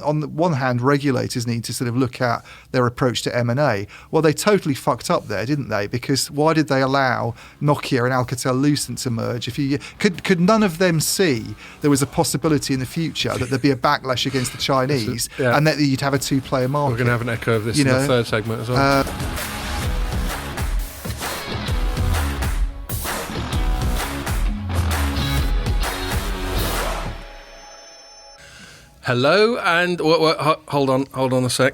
On the one hand, regulators need to sort of look at their approach to M&A. Well, they totally fucked up there, didn't they? Because why did they allow Nokia and Alcatel-Lucent to merge? Could none of them see there was a possibility in the future that there'd be a backlash against the Chinese and that you'd have a two-player market? We're going to have an echo of this in the third segment as well. Hello, and hold on a sec.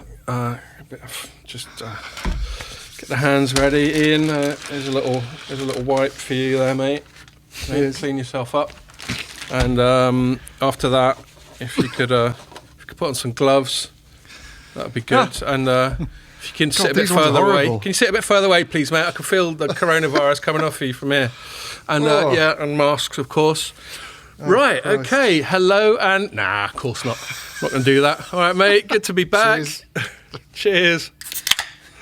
Just get the hands ready. Ian, there's a little wipe for you there, mate. Clean yourself up, and after that, if you could put on some gloves, that'd be good. And if you can sit a bit further away, can you sit a bit further away, please, mate? I can feel the coronavirus coming off you from here, and and masks, of course. Right, Christ. Okay, hello and... Nah, of course not. Not going to do that. All right, mate, good to be back. Cheers.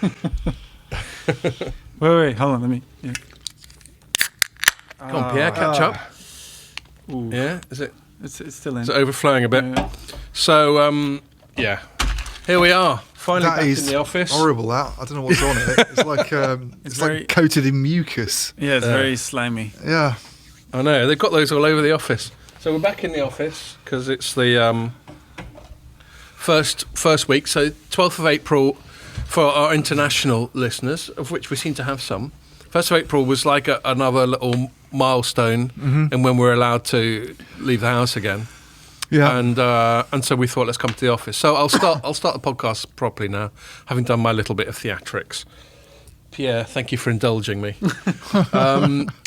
Wait, hold on, let me... Yeah. Come on, Pierre, catch up. Ooh. Yeah, is it... It's still in. Is it overflowing a bit? Yeah. So, here we are. Finally back in the office. Horrible, that. I don't know what's on it. It's like it's like coated in mucus. Yeah, it's very slimy. Yeah. I know, they've got those all over the office. So we're back in the office because it's the first week, so 12th of April for our international listeners, of which we seem to have some. 1st of April was like another little milestone and when we're allowed to leave the house again. Yeah. And so we thought, let's come to the office. So I'll start the podcast properly now, having done my little bit of theatrics. Pierre, thank you for indulging me.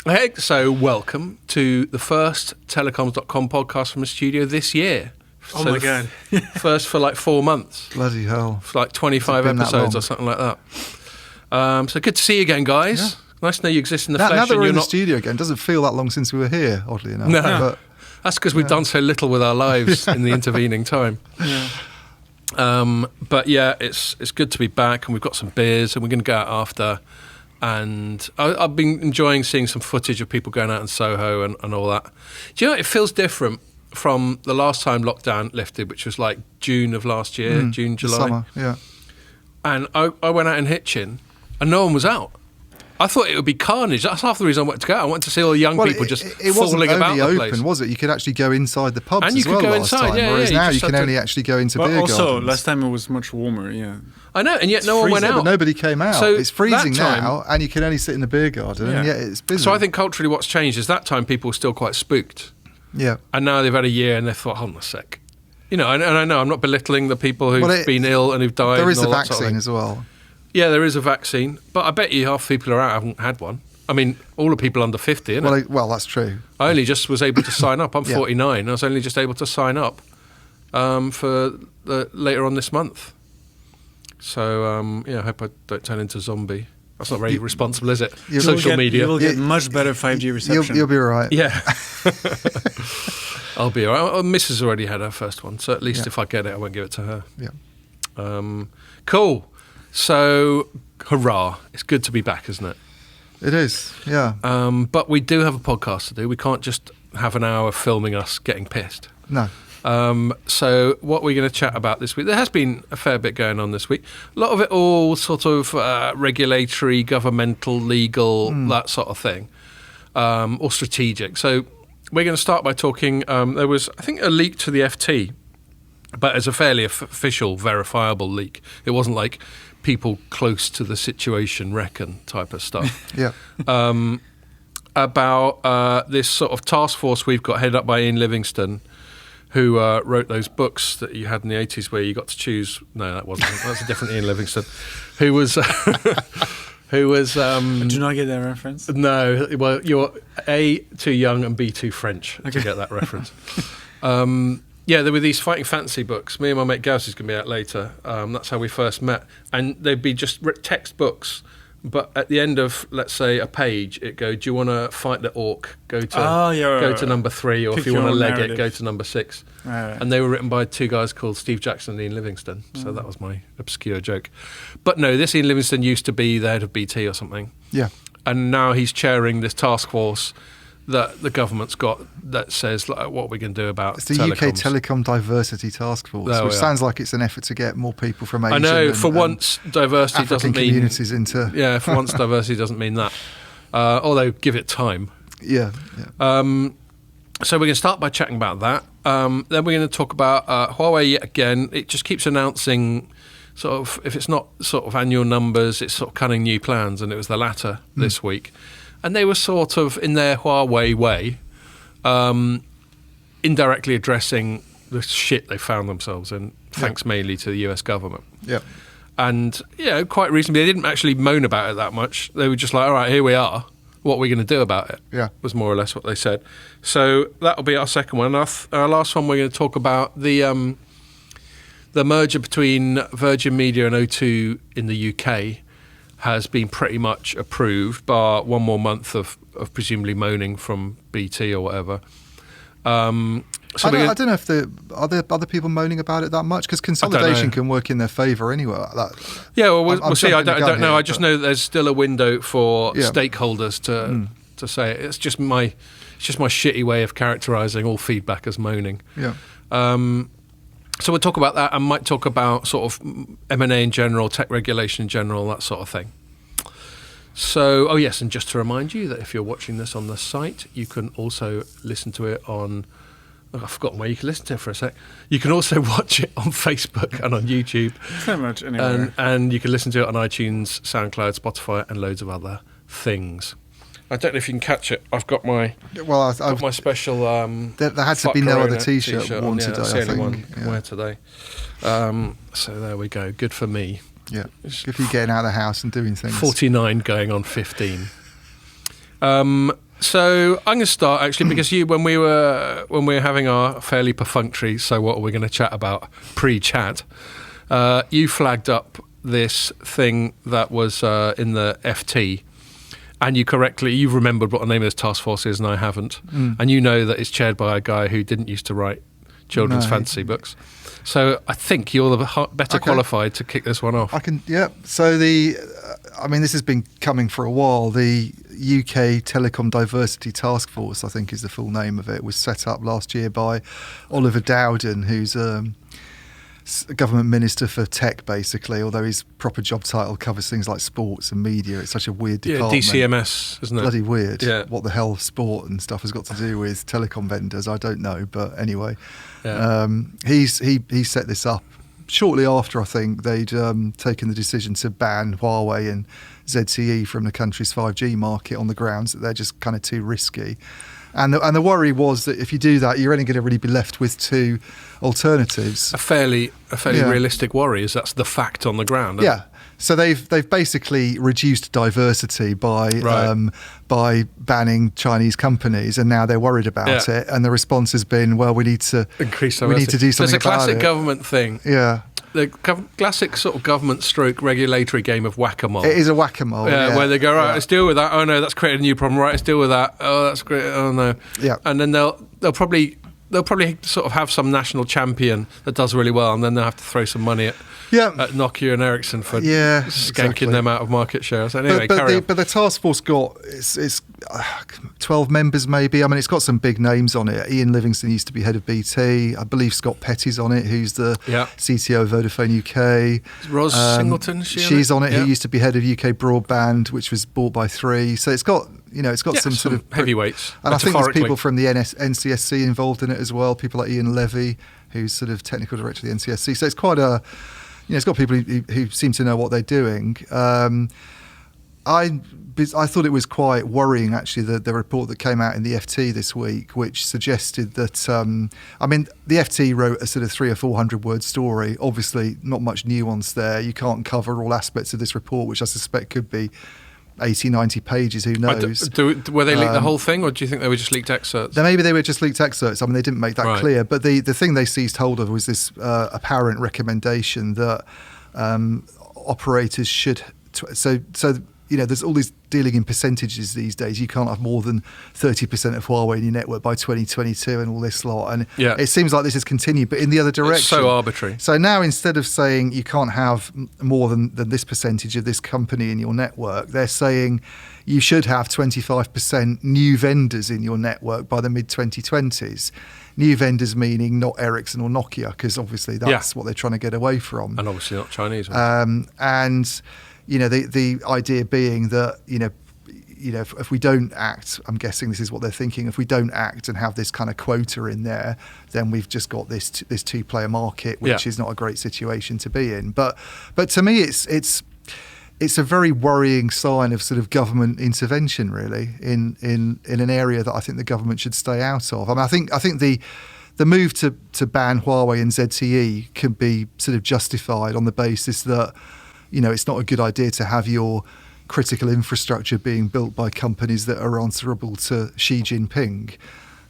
Hey, so welcome to the first Telecoms.com podcast from the studio this year. Oh my God. First for like 4 months. Bloody hell. For like 25 episodes or something like that. So good to see you again, guys. Yeah. Nice to know you exist in the flesh. Now that we're in the studio again, it doesn't feel that long since we were here, oddly enough. No, but, that's because we've done so little with our lives in the intervening time. Yeah. But yeah, it's good to be back, and we've got some beers, and we're going to go out after. And I've been enjoying seeing some footage of people going out in Soho and all that. Do you know, it feels different from the last time lockdown lifted, which was like June of last year, June, July. Summer, yeah. And I went out in Hitchin, and no one was out. I thought it would be carnage. That's half the reason I wanted to go out. I wanted to see all the young people just falling about the place. It wasn't only open, was it? You could actually go inside the pubs and you could go inside, whereas now you can only actually go into beer gardens. Also, last time it was much warmer, yeah. I know, and yet no one went out. But nobody came out. So it's freezing now, and you can only sit in the beer garden, and yet it's busy. So I think culturally what's changed is that time people were still quite spooked. Yeah. And now they've had a year and they've thought, hold on a sec. You know, and I know, I'm not belittling the people who've been ill and who've died. There is a vaccine as well. Yeah, there is a vaccine, but I bet you half the people are out haven't had one. I mean, all the people under 50, isn't it? Well, that's true. I only just was able to sign up. I'm 49. I was only just able to sign up for later on this month. So, I hope I don't turn into a zombie. That's not very responsible, is it? Social media. You will get much better 5G reception. You'll be all right. Yeah. I'll be all right. Mrs. already had her first one, so at least if I get it, I won't give it to her. Yeah. Cool. So, hurrah. It's good to be back, isn't it? It is, yeah. But we do have a podcast to do. We can't just have an hour filming us getting pissed. No. So what we're going to chat about this week, there has been a fair bit going on this week. A lot of it all sort of regulatory, governmental, legal, that sort of thing, or strategic. So we're going to start by talking, there was, I think, a leak to the FT, but it's a fairly official, verifiable leak. It wasn't like people close to the situation reckon type of stuff. Yeah. About this sort of task force we've got headed up by Ian Livingstone, who wrote those books that you had in the 80s where you got to choose. No, that wasn't. That's a different Ian Livingstone. Who was... I do not get that reference. No, well, you're A, too young, and B, too French to get that reference. Yeah, there were these fighting fantasy books. Me and my mate Gauss is going to be out later. That's how we first met. And they'd be just textbooks. But at the end of, let's say, a page, it'd go, do you want to fight the orc? Go to number 3. Or Pick if you want to leg narrative. it, go to number 6. Right. And they were written by 2 guys called Steve Jackson and Ian Livingstone. So that was my obscure joke. But no, this Ian Livingstone used to be the head of BT or something. Yeah. And now he's chairing this task force that the government's got that says like, what we can do about It's the telecoms. UK Telecom Diversity Task Force, Oh, which yeah. sounds like it's an effort to get more people from Asia. I know. For once, diversity African doesn't mean communities into. Yeah, for once, diversity doesn't mean that. Although, give it time. Yeah. So we're going to start by chatting about that. Then we're going to talk about Huawei yet again. It just keeps announcing sort of, if it's not sort of annual numbers, it's sort of cunning new plans, and it was the latter this week. And they were sort of, in their Huawei way, indirectly addressing the shit they found themselves in, thanks mainly to the US government. Yeah. And, quite reasonably, they didn't actually moan about it that much. They were just like, all right, here we are. What are we going to do about it? Yeah. Was more or less what they said. So that'll be our second one. Our last one, we're going to talk about the merger between Virgin Media and O2 in the UK has been pretty much approved, bar one more month of presumably moaning from BT or whatever. So I don't know if are there other people moaning about it that much, because consolidation can work in their favour anyway. Yeah, well, we'll I'm see. I jumping the don't gun know. here, I just know that there's still a window for Yeah. stakeholders to say it. It's just my shitty way of characterising all feedback as moaning. Yeah. So we'll talk about that, and might talk about sort of M&A in general, tech regulation in general, that sort of thing. So, yes, and just to remind you that if you're watching this on the site, you can also listen to it on... I've forgotten where you can listen to it for a sec. You can also watch it on Facebook and on YouTube. Pretty much anywhere. And you can listen to it on iTunes, SoundCloud, Spotify, and loads of other things. I don't know if you can catch it. I've got my my special. There had to be no other T-shirt worn today. That's I the only one think. I can wear today. So there we go. Good for me. Yeah. Good for you getting out of the house and doing things. 49 going on 15. So I'm going to start actually because when we were having our fairly perfunctory "so what are we going to chat about" pre-chat, you flagged up this thing that was in the FT, and you've remembered what the name of this task force is, and I haven't, and you know that it's chaired by a guy who didn't used to write children's fantasy books. So I think you're the better qualified to kick this one off. I can, yeah. So this has been coming for a while. The UK Telecom Diversity Task Force, I think is the full name of it, was set up last year by Oliver Dowden, who's a government minister for tech, basically, although his proper job title covers things like sports and media. It's such a weird department. DCMS, isn't it? Bloody weird. Yeah. What the hell sport and stuff has got to do with telecom vendors, I don't know. But anyway, he set this up shortly after, I think, they'd taken the decision to ban Huawei and ZTE from the country's 5G market on the grounds that they're just kind of too risky. And the worry was that if you do that, you're only going to really be left with two alternatives. A fairly realistic worry, is that's the fact on the ground. Yeah. So they've basically reduced diversity by banning Chinese companies, and now they're worried about it. And the response has been, well, we need to increase diversity. We need to do something about it. It's a classic government thing. Yeah. The classic sort of government stroke regulatory game of whack-a-mole. It is a whack-a-mole. Where they go, right, let's deal with that. Oh no, that's created a new problem. Right, let's deal with that. Oh, that's great. Oh no. Yeah. And then they'll probably sort of have some national champion that does really well, and then they'll have to throw some money at Nokia and Ericsson for skanking them out of market share. So anyway, but the task force got it's 12 members maybe. I mean, it's got some big names on it. Ian Livingston used to be head of BT. I believe Scott Petty's on it, who's the CTO of Vodafone UK. Ros Singleton, she's on it. Who used to be head of UK Broadband, which was bought by Three. So it's got some sort of heavyweights. And I think there's people from the NCSC involved in it as well. People like Ian Levy, who's sort of technical director of the NCSC. So it's quite a it's got people who seem to know what they're doing. I thought it was quite worrying, actually, the report that came out in the FT this week, which suggested that, the FT wrote a sort of 300 or 400 word story. Obviously, not much nuance there. You can't cover all aspects of this report, which I suspect could be 80, 90 pages, who knows. Were they leaked the whole thing, or do you think they were just leaked excerpts? Maybe they were just leaked excerpts. I mean, they didn't make that clear. But the thing they seized hold of was this apparent recommendation that operators should... So there's all these dealing in percentages these days. You can't have more than 30% of Huawei in your network by 2022 and all this lot. And it seems like this has continued, but in the other direction. It's so arbitrary. So now instead of saying you can't have more than this percentage of this company in your network, they're saying you should have 25% new vendors in your network by the mid-2020s. New vendors meaning not Ericsson or Nokia, because obviously that's what they're trying to get away from. And obviously not Chinese. And the idea being that if we don't act, I'm guessing this is what they're thinking. If we don't act and have this kind of quota in there, then we've just got this two-player market, which is not a great situation to be in. But to me, it's a very worrying sign of sort of government intervention, really, in an area that I think the government should stay out of. I mean, I think the move to ban Huawei and ZTE can be sort of justified on the basis that it's not a good idea to have your critical infrastructure being built by companies that are answerable to Xi Jinping.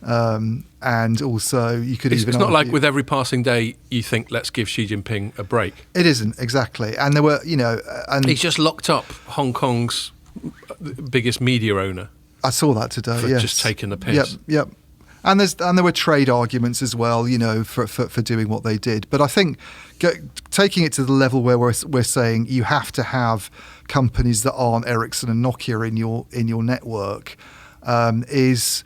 And also, you could even. It's not like with every passing day you think, let's give Xi Jinping a break. It isn't, exactly. And there were, and he's just locked up Hong Kong's biggest media owner. I saw that today. For just taking the piss. Yep. And there were trade arguments as well, for doing what they did. But I think taking it to the level where we're saying you have to have companies that aren't Ericsson and Nokia in your network is,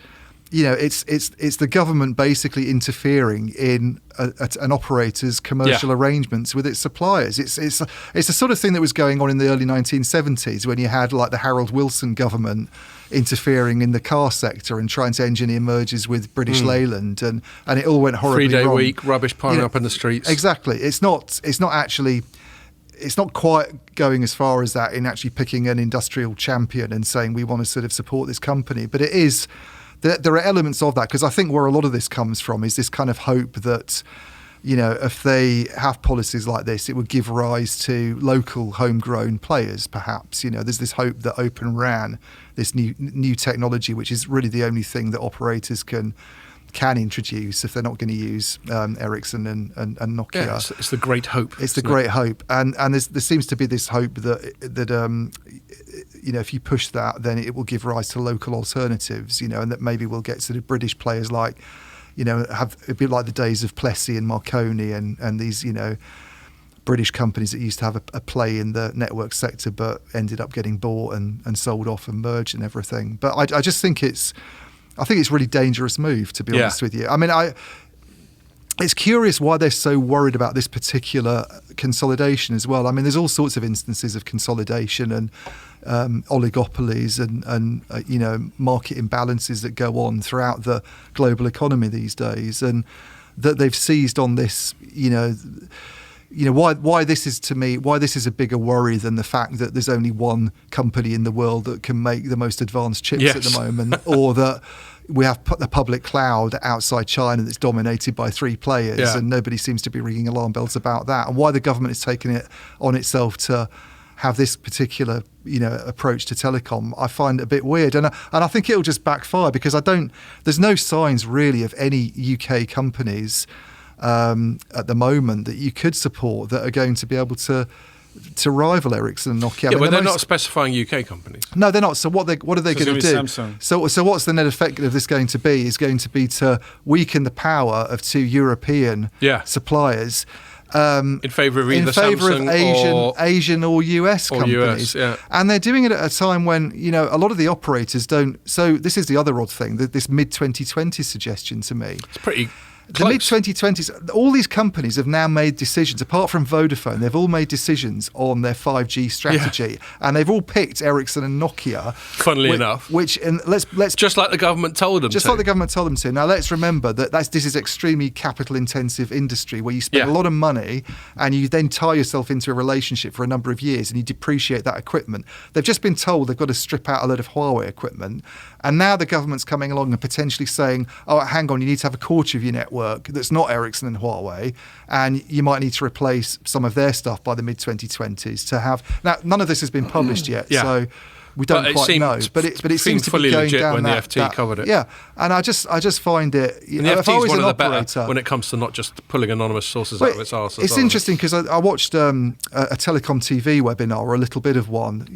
it's the government basically interfering in an operator's commercial arrangements with its suppliers. It's the sort of thing that was going on in the early 1970s when you had like the Harold Wilson government interfering in the car sector and trying to engineer mergers with British Leyland, and it all went horribly 3-day wrong. week, rubbish piling up in the streets. Exactly. It's not quite going as far as that in actually picking an industrial champion and saying we want to sort of support this company, but it is. There are elements of that, because I think where a lot of this comes from is this kind of hope that, if they have policies like this, it would give rise to local homegrown players, perhaps. There's this hope that Open RAN, this new technology, which is really the only thing that operators can introduce if they're not going to use Ericsson and Nokia. Yeah, it's the great hope. It's the great hope, and there seems to be this hope that if you push that, then it will give rise to local alternatives. And that maybe we'll get sort of British players like, have a bit like the days of Plessey and Marconi and these British companies that used to have a play in the network sector but ended up getting bought and sold off and merged and everything. But I just think it's a really dangerous move, to be honest with you. I mean, it's curious why they're so worried about this particular consolidation as well. I mean, there's all sorts of instances of consolidation and oligopolies and market imbalances that go on throughout the global economy these days, and that they've seized on this. Why this is a bigger worry than the fact that there's only one company in the world that can make the most advanced chips at the moment, or that we have the public cloud outside China that's dominated by three players, and nobody seems to be ringing alarm bells about that, and why the government is taking it on itself to have this particular approach to telecom, I find a bit weird, and I think it'll just backfire, because there's no signs really of any UK companies at the moment that you could support that are going to be able to rival Ericsson and Nokia. But they're not specifying UK companies. No, they're not. So what are they going to do? Samsung. So what's the net effect of this going to be? Is going to be to weaken the power of two European suppliers. In favour of either Samsung Asian or US companies. US, and they're doing it at a time when a lot of the operators don't. So this is the other odd thing, this mid-2020s suggestion to me. It's pretty The mid-2020s, all these companies have now made decisions, apart from Vodafone, they've all made decisions on their 5G strategy, and they've all picked Ericsson and Nokia. Funnily enough. Let's just like the government told them to. Just like the government told them to. Now, let's remember that this is extremely capital-intensive industry where you spend a lot of money and you then tie yourself into a relationship for a number of years and you depreciate that equipment. They've just been told they've got to strip out a load of Huawei equipment, and now the government's coming along and potentially saying, oh, hang on, you need to have a quarter of your network that's not Ericsson and Huawei, and you might need to replace some of their stuff by the mid-2020s to have... Now, none of this has been published yet, so we don't But it quite seemed know. But it seems seemed to fully be going legit down when the that, FT covered it. Yeah, and I just find it. And the if I FT was is one an of the operator, better when it comes to not just pulling anonymous sources well, out of its arse. it's interesting because I watched a Telecom TV webinar, or a little bit of one.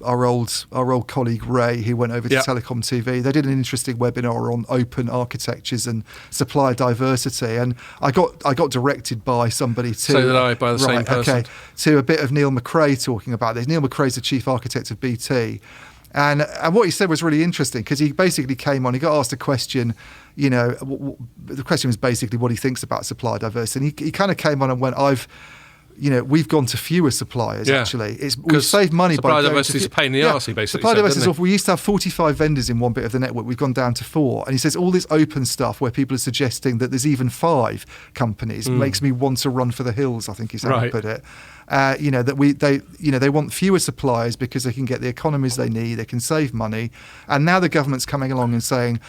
Our old colleague Ray, who went over to Telecom TV, they did an interesting webinar on open architectures and supplier diversity, and I got directed by somebody to. So did I, by the same person. Okay, to a bit of Neil McRae talking about this. Neil McRae's the chief architect of BT. And what he said was really interesting, because he basically came on, he got asked a question, the question was basically what he thinks about supplier diversity. And he kind of came on and went, we've gone to fewer suppliers, actually. We've saved money by supplier going diversity is a pain in the arse, he basically Supplier said, diversity is didn't awful. We used to have 45 vendors in one bit of the network. We've gone down to 4. And he says all this open stuff where people are suggesting that there's even 5 companies makes me want to run for the hills, I think is how he put it. They want fewer suppliers because they can get the economies they need, they can save money. And now the government's coming along and saying,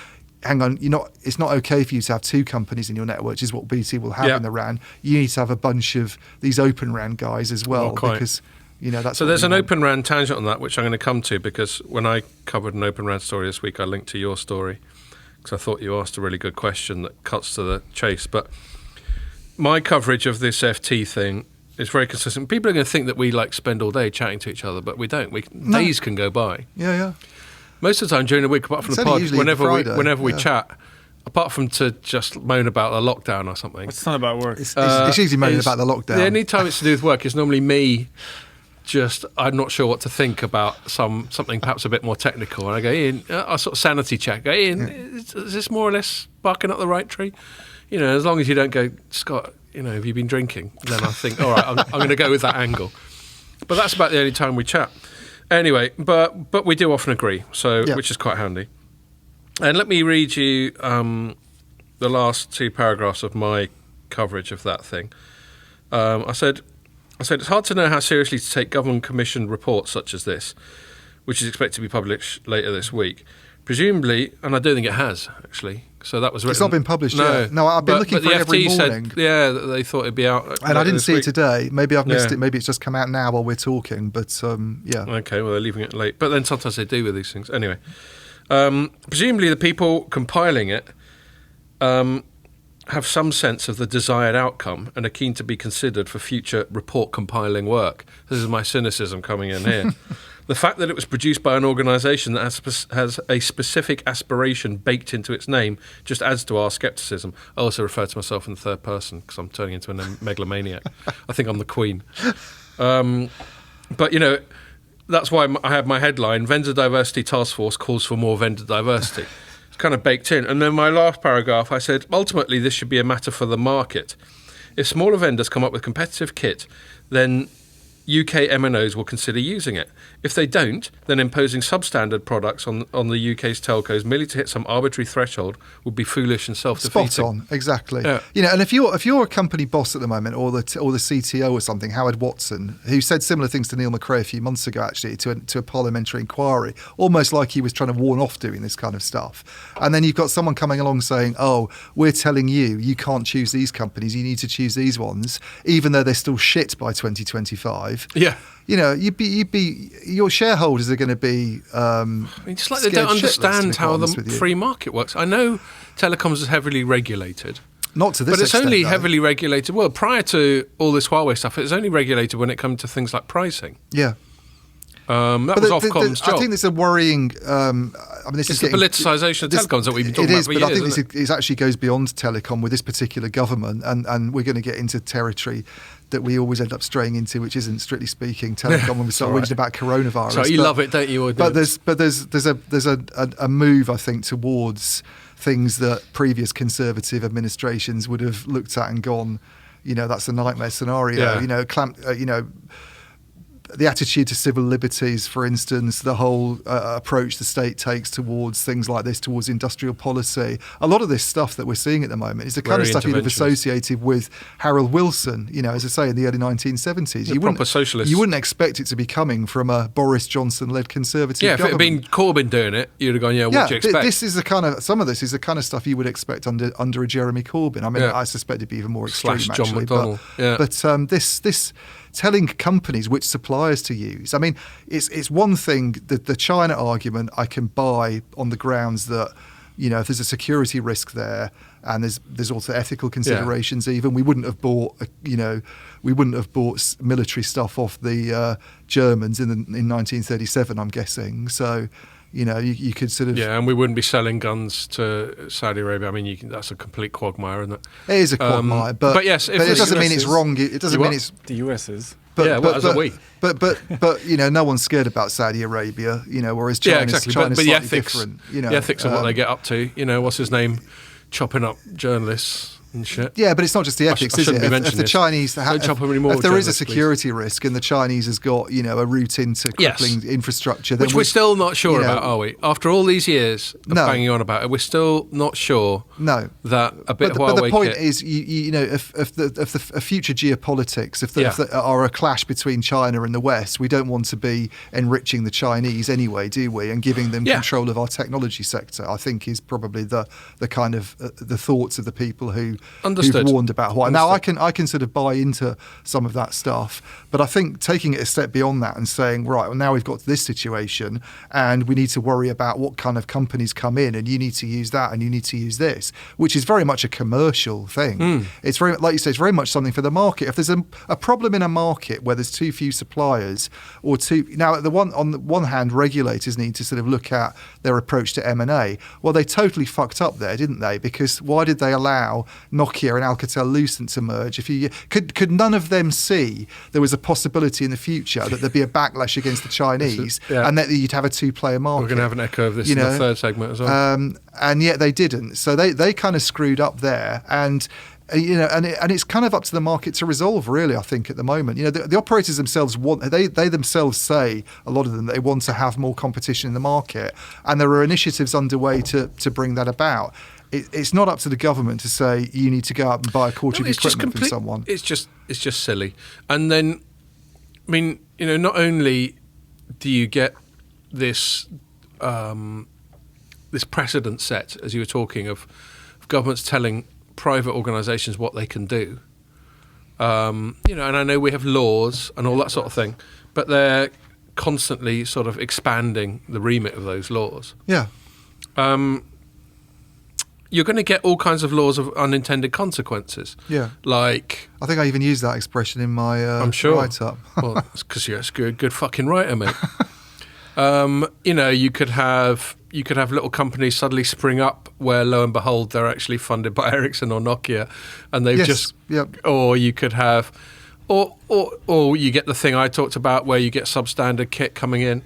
hang on, it's not okay for you to have 2 companies in your network, which is what BT will have in the RAN. You need to have a bunch of these open RAN guys as well, because that's. So there's an open RAN tangent on that, which I'm going to come to, because when I covered an open RAN story this week, I linked to your story because I thought you asked a really good question that cuts to the chase. But my coverage of this FT thing is very consistent. People are going to think that we spend all day chatting to each other, but we don't. Days can go by. Yeah. Most of the time during the week, apart from the pod, whenever we chat, apart from to just moan about the lockdown or something. It's not about work. It's usually moaning about the lockdown. The only time it's to do with work is normally me. I'm not sure what to think about something perhaps a bit more technical, and I go, Ian, I sort of sanity check. Go, Ian, is this more or less barking up the right tree? As long as you don't go, Scott, have you been drinking? Then I think, all right, I'm going to go with that angle. But that's about the only time we chat. Anyway, but we do often agree, which is quite handy. And let me read you the last 2 paragraphs of my coverage of that thing. I said it's hard to know how seriously to take government-commissioned reports such as this, which is expected to be published later this week. Presumably, and I don't think it has, actually. So that was written. It's not been published yet. No, I've been looking for it every morning. Said, that they thought it'd be out. And I didn't see it today. Maybe I've missed it. Maybe it's just come out now while we're talking. But yeah. Okay, well, they're leaving it late. But then sometimes they do with these things. Anyway, presumably the people compiling it have some sense of the desired outcome and are keen to be considered for future report compiling work. This is my cynicism coming in here. The fact that it was produced by an organisation that has a specific aspiration baked into its name just adds to our scepticism. I also refer to myself in the third person because I'm turning into a megalomaniac. I think I'm the Queen. But, that's why I have my headline, Vendor Diversity Task Force calls for more vendor diversity. It's kind of baked in. And then my last paragraph, I said, ultimately, this should be a matter for the market. If smaller vendors come up with competitive kit, then UK MNOs will consider using it. If they don't, then imposing substandard products on the UK's telcos merely to hit some arbitrary threshold would be foolish and self-defeating. Spot on, exactly. Yeah. And if you're a company boss at the moment, or the CTO or something, Howard Watson, who said similar things to Neil McRae a few months ago, actually, to a parliamentary inquiry, almost like he was trying to warn off doing this kind of stuff. And then you've got someone coming along saying, "Oh, we're telling you can't choose these companies. You need to choose these ones, even though they're still shit by 2025." Yeah. Your shareholders are going to be. It's like they don't understand how the free market works. I know telecoms is heavily regulated. Not to this extent, but it's only heavily regulated. Well, prior to all this Huawei stuff, it was only regulated when it comes to things like pricing. Yeah. That was Ofcom's job. I think there's a worrying. This is the politicisation of telecoms that we've been talking about for years. But I think this actually goes beyond telecom with this particular government, and we're going to get into territory that we always end up straying into, which isn't strictly speaking telecom when we start whinging about coronavirus. So you love it, don't you? But there's a move, I think, towards things that previous Conservative administrations would have looked at and gone, that's a nightmare scenario. Yeah. The attitude to civil liberties, for instance, the whole approach the state takes towards things like this, towards industrial policy. A lot of this stuff that we're seeing at the moment is the kind of stuff you'd have associated with Harold Wilson, as I say, in the early 1970s. Proper socialist. You wouldn't expect it to be coming from a Boris Johnson-led Conservative government. Yeah, if it had been Corbyn doing it, you'd have gone, what do you expect? Some of this is the kind of stuff you would expect under a Jeremy Corbyn. I mean, I suspect it'd be even more extreme, John actually. McDonnell. But telling companies which suppliers to use. I mean, it's one thing that the China argument I can buy on the grounds that, you know, if there's a security risk there, and there's also ethical considerations. Even we wouldn't have bought, military stuff off the Germans in 1937. I'm guessing. So, you know, you could sort of and we wouldn't be selling guns to Saudi Arabia. I mean, that's a complete quagmire, isn't it? It is a quagmire, but yes, but it doesn't mean it's wrong. It doesn't mean it's the US is. But, as are we. But you know, no one's scared about Saudi Arabia. You know, whereas China's exactly. China's but the slightly ethics, different. You know, the ethics of what they get up to. You know, what's his name, chopping up journalists and shit. Yeah, but it's not just the ethics, is it? If the Chinese, if there is a security risk and the Chinese has got, you know, a route into crippling infrastructure, then which we're still not sure about, are we? After all these years of No. banging on about it, we're still not sure. No, that a bit of Huawei. But the point kit, is, you know, if the future geopolitics, if there are a clash between China and the West, we don't want to be enriching the Chinese anyway, do we? And giving them control of our technology sector, I think, is probably the kind of the thoughts of the people who've warned about Huawei. Now, I can sort of buy into some of that stuff, but I think taking it a step beyond that and saying, right, well, now we've got to this situation, and we need to worry about what kind of companies come in, and you need to use that, and you need to use this, which is very much a commercial thing. It's very, like you say, it's very much something for the market. If there's a problem in a market where there's too few suppliers, on the one hand, regulators need to sort of look at their approach to M&A. Well, they totally fucked up there, didn't they? Because why did they allow Nokia and Alcatel-Lucent to merge? Could none of them see there was a possibility in the future that there'd be a backlash against the Chinese, and that you'd have a two-player market? We're going to have an echo of this in the third segment as well. And yet they didn't. So they kind of screwed up there, and you know, and it's kind of up to the market to resolve, really. I think at the moment, you know, the operators themselves they themselves say, a lot of them, they want to have more competition in the market, and there are initiatives underway to bring that about. It's not up to the government to say you need to go out and buy a quarter of equipment from someone. It's just silly. And then, I mean, you know, not only do you get this this precedent set, as you were talking of governments telling private organisations what they can do, you know, and I know we have laws and all that sort of thing, but they're constantly sort of expanding the remit of those laws. Yeah. You're going to get all kinds of laws of unintended consequences. Yeah. Like, I think I even used that expression in my write-up. Well, it's because you're a good fucking writer, mate. You know, you could have little companies suddenly spring up where, lo and behold, they're actually funded by Ericsson or Nokia, and they've or you could have, or you get the thing I talked about where you get substandard kit coming in.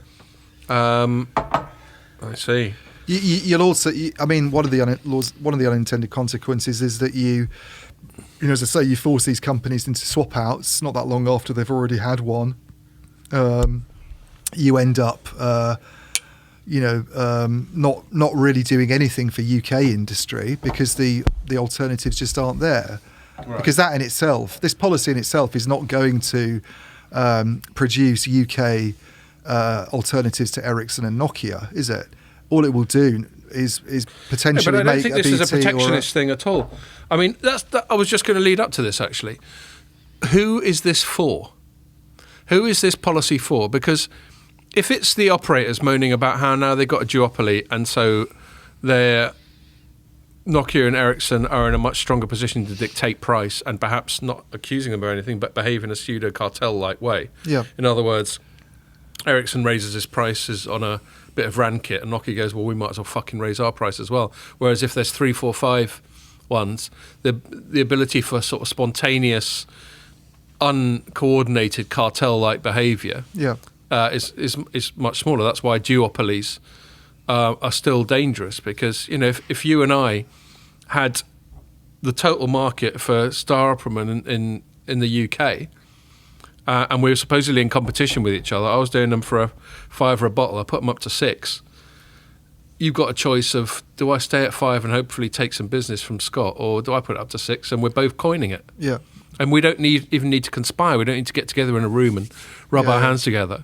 I see. You'll also, I mean, one of the unintended consequences is that you know, as I say, you force these companies into swap outs not that long after they've already had one. You end up, not really doing anything for UK industry because the alternatives just aren't there. Right. Because that in itself, this policy in itself, is not going to produce UK alternatives to Ericsson and Nokia, is it? All it will do is potentially make a BT. But I don't think this is a protectionist thing at all. I mean, I was just going to lead up to this, actually. Who is this for? Who is this policy for? Because if it's the operators moaning about how now they've got a duopoly and so Nokia and Ericsson are in a much stronger position to dictate price, and perhaps not accusing them of anything, but behave in a pseudo-cartel-like way. Yeah. In other words, Ericsson raises his prices on a bit of RAN kit, and Nokia goes, well, we might as well fucking raise our price as well. Whereas if there's 3, 4, 5 ones, the ability for sort of spontaneous, uncoordinated cartel-like behaviour is much smaller. That's why duopolies are still dangerous, because, you know, if you and I had the total market for Star Opperman in the UK, and we were supposedly in competition with each other. I was doing them for a £5 a bottle. I put them up to £6. You've got a choice of, do I stay at £5 and hopefully take some business from Scott, or do I put it up to £6 and we're both coining it? Yeah. And we don't even need to conspire. We don't need to get together in a room and rub our hands together.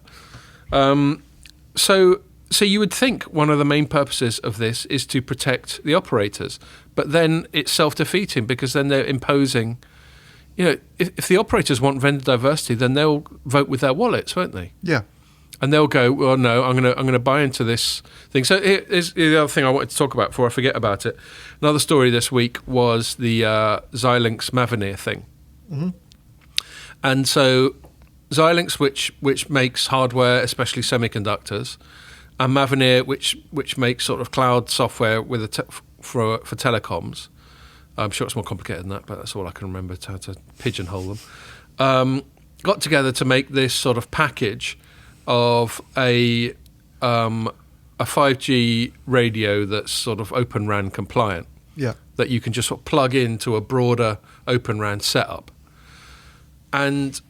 So you would think one of the main purposes of this is to protect the operators, but then it's self-defeating, because then they're imposing, if the operators want vendor diversity, then they'll vote with their wallets, won't they? Yeah. And they'll go, well, no, I'm gonna buy into this thing. So here's the other thing I wanted to talk about before I forget about it. Another story this week was the Xilinx Mavenir thing. Mm-hmm. And so Xilinx, which makes hardware, especially semiconductors, and Mavenir, which makes sort of cloud software with for telecoms. I'm sure it's more complicated than that, but that's all I can remember how to pigeonhole them. Got together to make this sort of package of a 5G radio that's sort of Open RAN compliant. Yeah. That you can just sort of plug into a broader Open RAN setup. And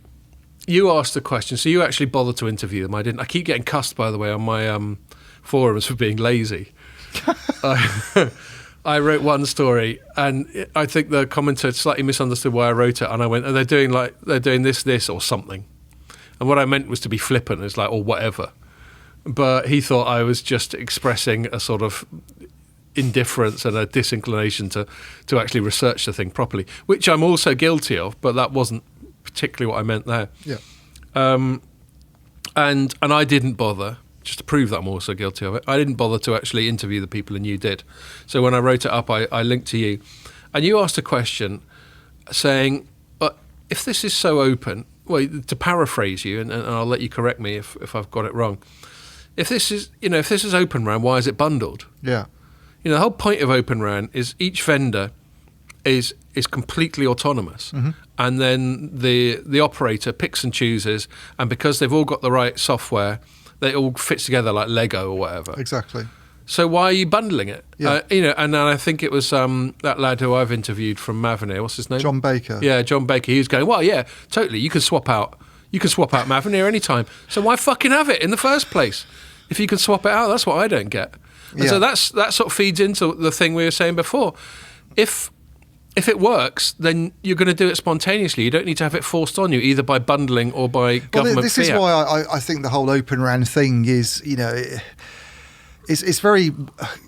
you asked a question, so you actually bothered to interview them. I didn't. I keep getting cussed, by the way, on my forums for being lazy. I wrote one story, and I think the commenter slightly misunderstood why I wrote it. And I went, "Oh, they're doing this, or something." And what I meant was to be flippant, it's like, or whatever. But he thought I was just expressing a sort of indifference and a disinclination to actually research the thing properly, which I'm also guilty of, but that wasn't particularly what I meant there. Yeah. And I didn't bother, just to prove that I'm also guilty of it, I didn't bother to actually interview the people, and you did. So when I wrote it up, I linked to you. And you asked a question saying, if this is so open, well, to paraphrase you, and I'll let you correct me if I've got it wrong. If this is Open RAN, why is it bundled? Yeah. The whole point of Open RAN is each vendor is completely autonomous, mm-hmm. and then the operator picks and chooses, and because they've all got the right software, they all fits together like Lego or whatever. Exactly. So why are you bundling it? Yeah. And then I think it was that lad who I've interviewed from Mavenir. What's his name? John Baker. Yeah, John Baker. He was going, well, yeah, totally. You can swap out Mavenir anytime. So why fucking have it in the first place? If you can swap it out, that's what I don't get. And so that sort of feeds into the thing we were saying before. If it works, then you're going to do it spontaneously. You don't need to have it forced on you, either by bundling or by government this fiat. is why I think the whole Open RAN thing is, it's very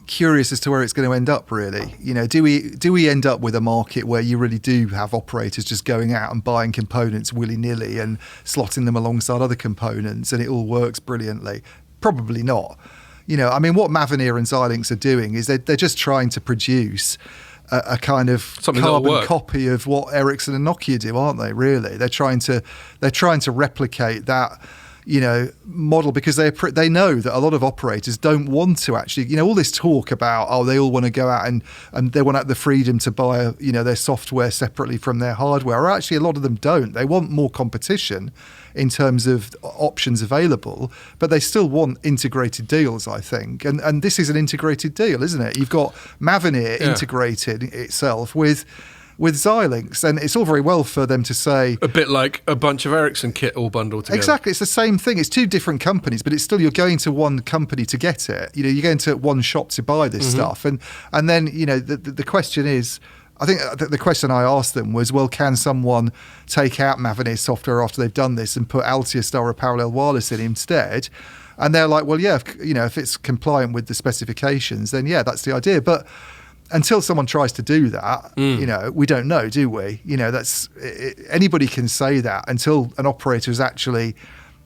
curious as to where it's going to end up, really. Do we end up with a market where you really do have operators just going out and buying components willy-nilly and slotting them alongside other components and it all works brilliantly? Probably not. What Mavenir and Xilinx are doing is they're just trying to produce a kind of something carbon copy of what Ericsson and Nokia do, aren't they? Really, they're trying to replicate that model, because they know that a lot of operators don't want to actually, all this talk about they all want to go out and they want the freedom to buy their software separately from their hardware, or actually a lot of them don't. They want more competition in terms of options available, but they still want integrated deals, I think. And this is an integrated deal, isn't it? You've got Mavenir integrated itself with Xilinx, and it's all very well for them to say... A bit like a bunch of Ericsson kit all bundled together. Exactly, it's the same thing. It's two different companies, but it's still, you're going to one company to get it. You're going to one shop to buy this stuff. And then, the question is... I think the question I asked them was, well, can someone take out Mavenir software after they've done this and put Altiostar or Parallel Wireless in instead? And they're like, well, yeah, if it's compliant with the specifications, then yeah, that's the idea. But until someone tries to do that, we don't know, do we? Anybody can say that until an operator has actually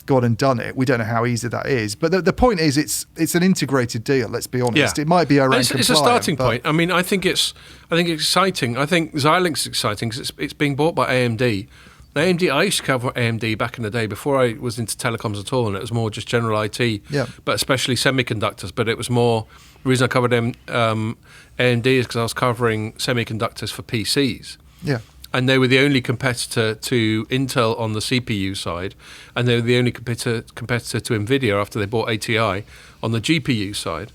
gone and done it. We don't know how easy that is. But the point is, it's an integrated deal. Let's be honest. Yeah. It might be around compliant. It's a starting point. I think it's exciting. I think Xilinx is exciting because it's being bought by AMD. AMD, I used to cover AMD back in the day before I was into telecoms at all, and it was more just general IT, but especially semiconductors. But it was more, the reason I covered AMD is because I was covering semiconductors for PCs. Yeah. And they were the only competitor to Intel on the CPU side, and they were the only competitor to NVIDIA after they bought ATI on the GPU side.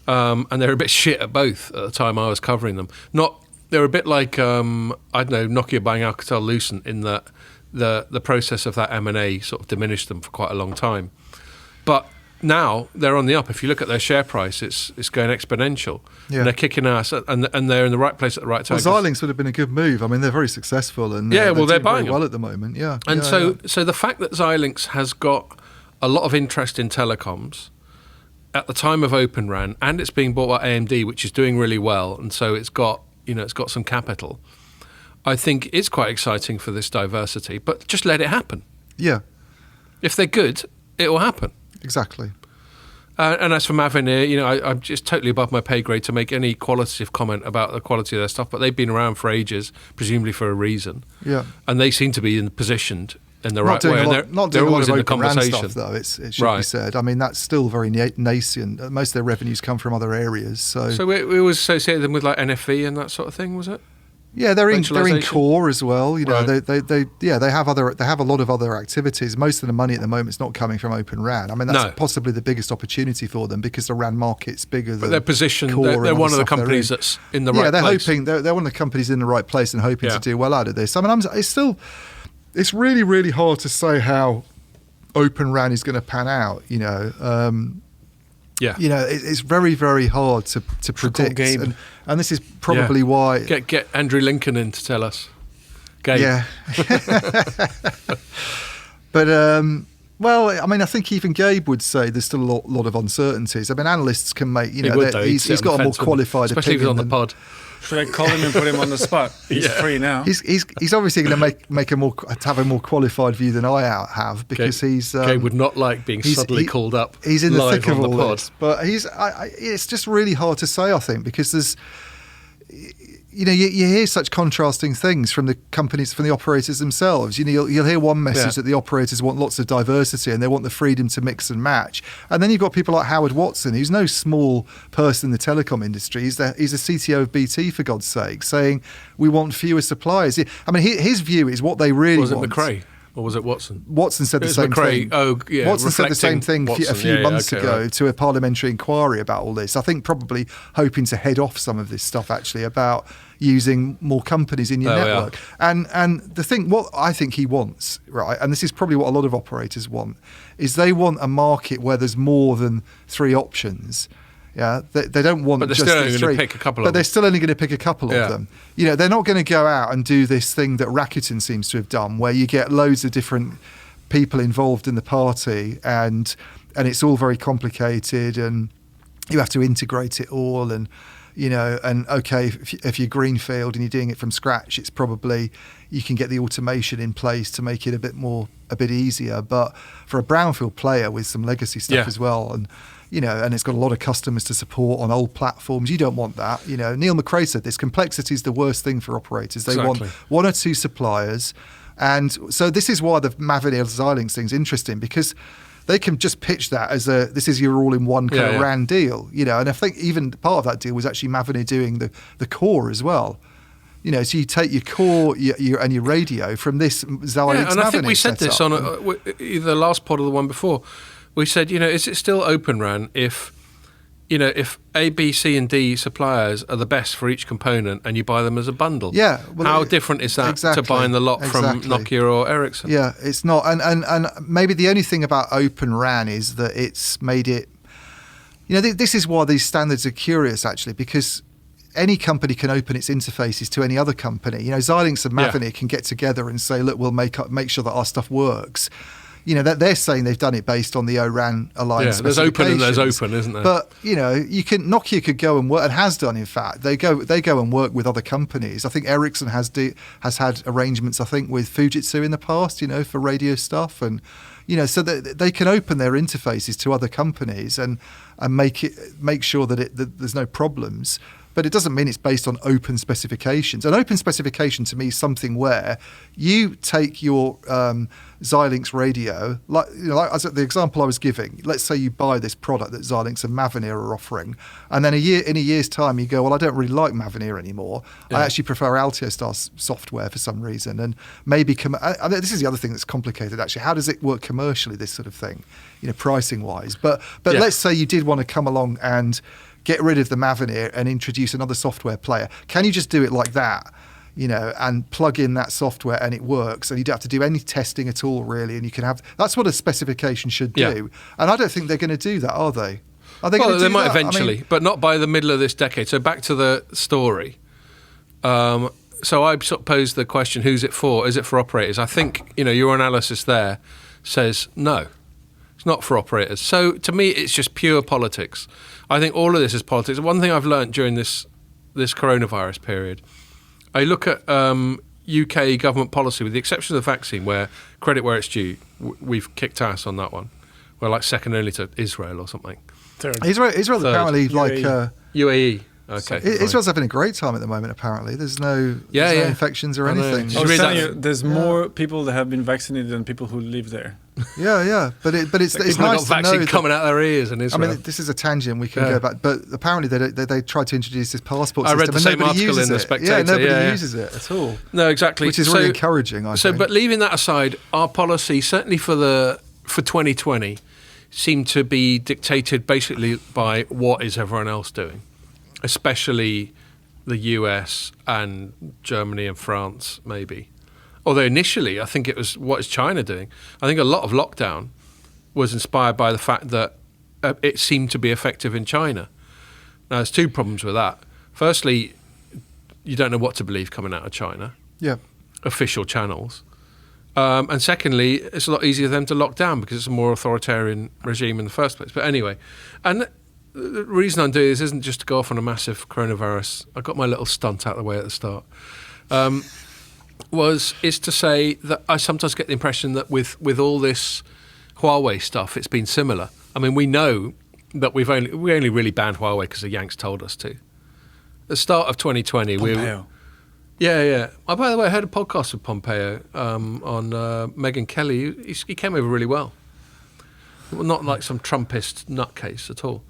And they were a bit shit at both at the time I was covering them. They were a bit like, Nokia buying Alcatel-Lucent, in that the process of that M&A sort of diminished them for quite a long time. But now they're on the up. If you look at their share price, it's going exponential. Yeah. And they're kicking ass, and they're in the right place at the right time. Well, Xilinx would have been a good move. They're very successful, and they're doing buying very well at the moment. Yeah. And so the fact that Xilinx has got a lot of interest in telecoms at the time of Open RAN, and it's being bought by AMD, which is doing really well, and so it's got some capital. I think it's quite exciting for this diversity, but just let it happen. Yeah, If they're good, it will happen. exactly. And as for Mavenir, I'm just totally above my pay grade to make any qualitative comment about the quality of their stuff, but they've been around for ages, presumably for a reason. Yeah. And they seem to be positioned in the right Not doing way. a lot, And not they're doing a lot always of in the Open RAN conversation. stuff, though. It should be Right. said. I mean, that's still very nascent. Most of their revenues come from other areas. So We always associate them with like NFV and that sort of thing, was it? yeah, they're in Virtualization? core as well. Right. They have a lot of other activities. Most of the money at the moment is not coming from Open RAN. I mean, that's No. possibly the biggest opportunity for them because the RAN market's bigger than. But they're positioned. core They're and one of other the stuff they're companies in. that's in the right Yeah, they're place. hoping they're one of the companies in the right place and hoping Yeah. to do well out of this. I mean, it's really, really hard to say how Open RAN is going to pan out. Yeah. It's very, very hard to predict, Gabe. and this is probably why. Get Andrew Lincoln in to tell us. Gabe. Yeah. But well, I mean, I think even Gabe would say there's still a lot of uncertainties. I mean, analysts can make He would, though. He'd he's sit on got the a more fence, wouldn't he? qualified Especially if he's opinion. on the pod. Should I call him and put him on the spot? He's Yeah. free now. He's obviously going to have a more qualified view than I have because he's Gabe would not like being suddenly called up. He's in the live thick of on all the pod. this, but it's just really hard to say. I think because there's. You hear such contrasting things from the companies, from the operators themselves. You'll hear one message that the operators want lots of diversity and they want the freedom to mix and match. And then you've got people like Howard Watson, who's no small person in the telecom industry. He's a CTO of BT, for God's sake, saying we want fewer suppliers. I mean, his view is what they really Was it want. McRae or was it Watson? Watson said It the was same McRae. thing. Oh, yeah. Watson said the same reflecting thing a Watson. few months okay, ago right. to a parliamentary inquiry about all this. I think probably hoping to head off some of this stuff actually about using more companies in your There we network. And the thing, what I think he wants, right, and this is probably what a lot of operators want, is they want a market where there's more than three options. Yeah, they don't want But they're just still only the gonna three. pick a couple but of they're them. still only going to pick a couple Yeah. of them. They're not going to go out and do this thing that Rakuten seems to have done, where you get loads of different people involved in the party, and it's all very complicated, and you have to integrate it all, and okay, if you're greenfield and you're doing it from scratch, it's probably you can get the automation in place to make it a bit easier. But for a brownfield player with some legacy stuff as well, and and it's got a lot of customers to support on old platforms, you don't want that. Neil McRae said this: complexity is the worst thing for operators. They want one or two suppliers. And so this is why the Mavenir Xilinx thing's interesting, because they can just pitch that as this is your all-in-one kind of RAN deal, and I think even part of that deal was actually Mavenir doing the core as well. So you take your core and your radio from this Xilinx and I think Mavenir we said this setup. on either the last pod or the one before. We said, is it still Open RAN if A, B, C, and D suppliers are the best for each component, and you buy them as a bundle? Yeah. Well, how different is that to buying the lot from Nokia or Ericsson? Yeah, it's not. And maybe the only thing about Open RAN is that it's made it. This is why these standards are curious, actually, because any company can open its interfaces to any other company. Xilinx and Mavenir can get together and say, look, we'll make sure that our stuff works. That they're saying they've done it based on the ORAN alliance. Yeah, there's open and there's open, isn't there? But Nokia could go and work, and has done. In fact, they go and work with other companies. I think Ericsson has had arrangements, I think, with Fujitsu in the past. For radio stuff, and so that they can open their interfaces to other companies and make sure that there's no problems. But it doesn't mean it's based on open specifications. An open specification to me is something where you take your Xilinx radio, like as the example I was giving. Let's say you buy this product that Xilinx and Mavenir are offering, and then in a year's time you go, well, I don't really like Mavenir anymore. I actually prefer Altiostar's software for some reason, and maybe this is the other thing that's complicated. Actually, how does it work commercially? This sort of thing, pricing wise. But let's say you did want to come along and get rid of the Mavenir and introduce another software player. Can you just do it like that, and plug in that software and it works, and you don't have to do any testing at all, really, and you can have... That's what a specification should do. And I don't think they're going to do that, are they? Are they going to do that? Well, they might eventually, but not by the middle of this decade. So back to the story. So I sort of posed the question, who's it for? Is it for operators? I think, your analysis there says no. It's not for operators. So to me, it's just pure politics. I think all of this is politics. One thing I've learned during this coronavirus period, I look at UK government policy, with the exception of the vaccine, where credit where it's due, we've kicked ass on that one. We're like second only to Israel or something. Third. Israel's Third. apparently UAE. UAE. Okay. Israel's having a great time at the moment. Apparently, there's no infections or I know. anything. Did I you was read telling that? you, there's more people that have been vaccinated than people who live there. Yeah, but it's People nice have to got know vaccine that, coming out their ears in I Israel. mean, this is a tangent. We can go back, but apparently they tried to introduce this passport I system. read the and same nobody article uses in The it. Spectator, Yeah, nobody yeah. uses it at all, No, exactly. which is really encouraging. I think. But leaving that aside, our policy, certainly for 2020, seemed to be dictated basically by what is everyone else doing, especially the US and Germany and France, maybe. Although initially, I think it was, what is China doing? I think a lot of lockdown was inspired by the fact that it seemed to be effective in China. Now, there's two problems with that. Firstly, you don't know what to believe coming out of China, official channels. And secondly, it's a lot easier for them to lock down because it's a more authoritarian regime in the first place. But anyway, and the reason I'm doing this isn't just to go off on a massive coronavirus. I got my little stunt out of the way at the start. Is to say that I sometimes get the impression that with all this Huawei stuff, it's been similar. I mean, we know that we only really banned Huawei because the Yanks told us to. At the start of 2020, Pompeo. Yeah. Oh, by the way, I heard a podcast with Pompeo on Megyn Kelly. He came over really well. Not like some Trumpist nutcase at all.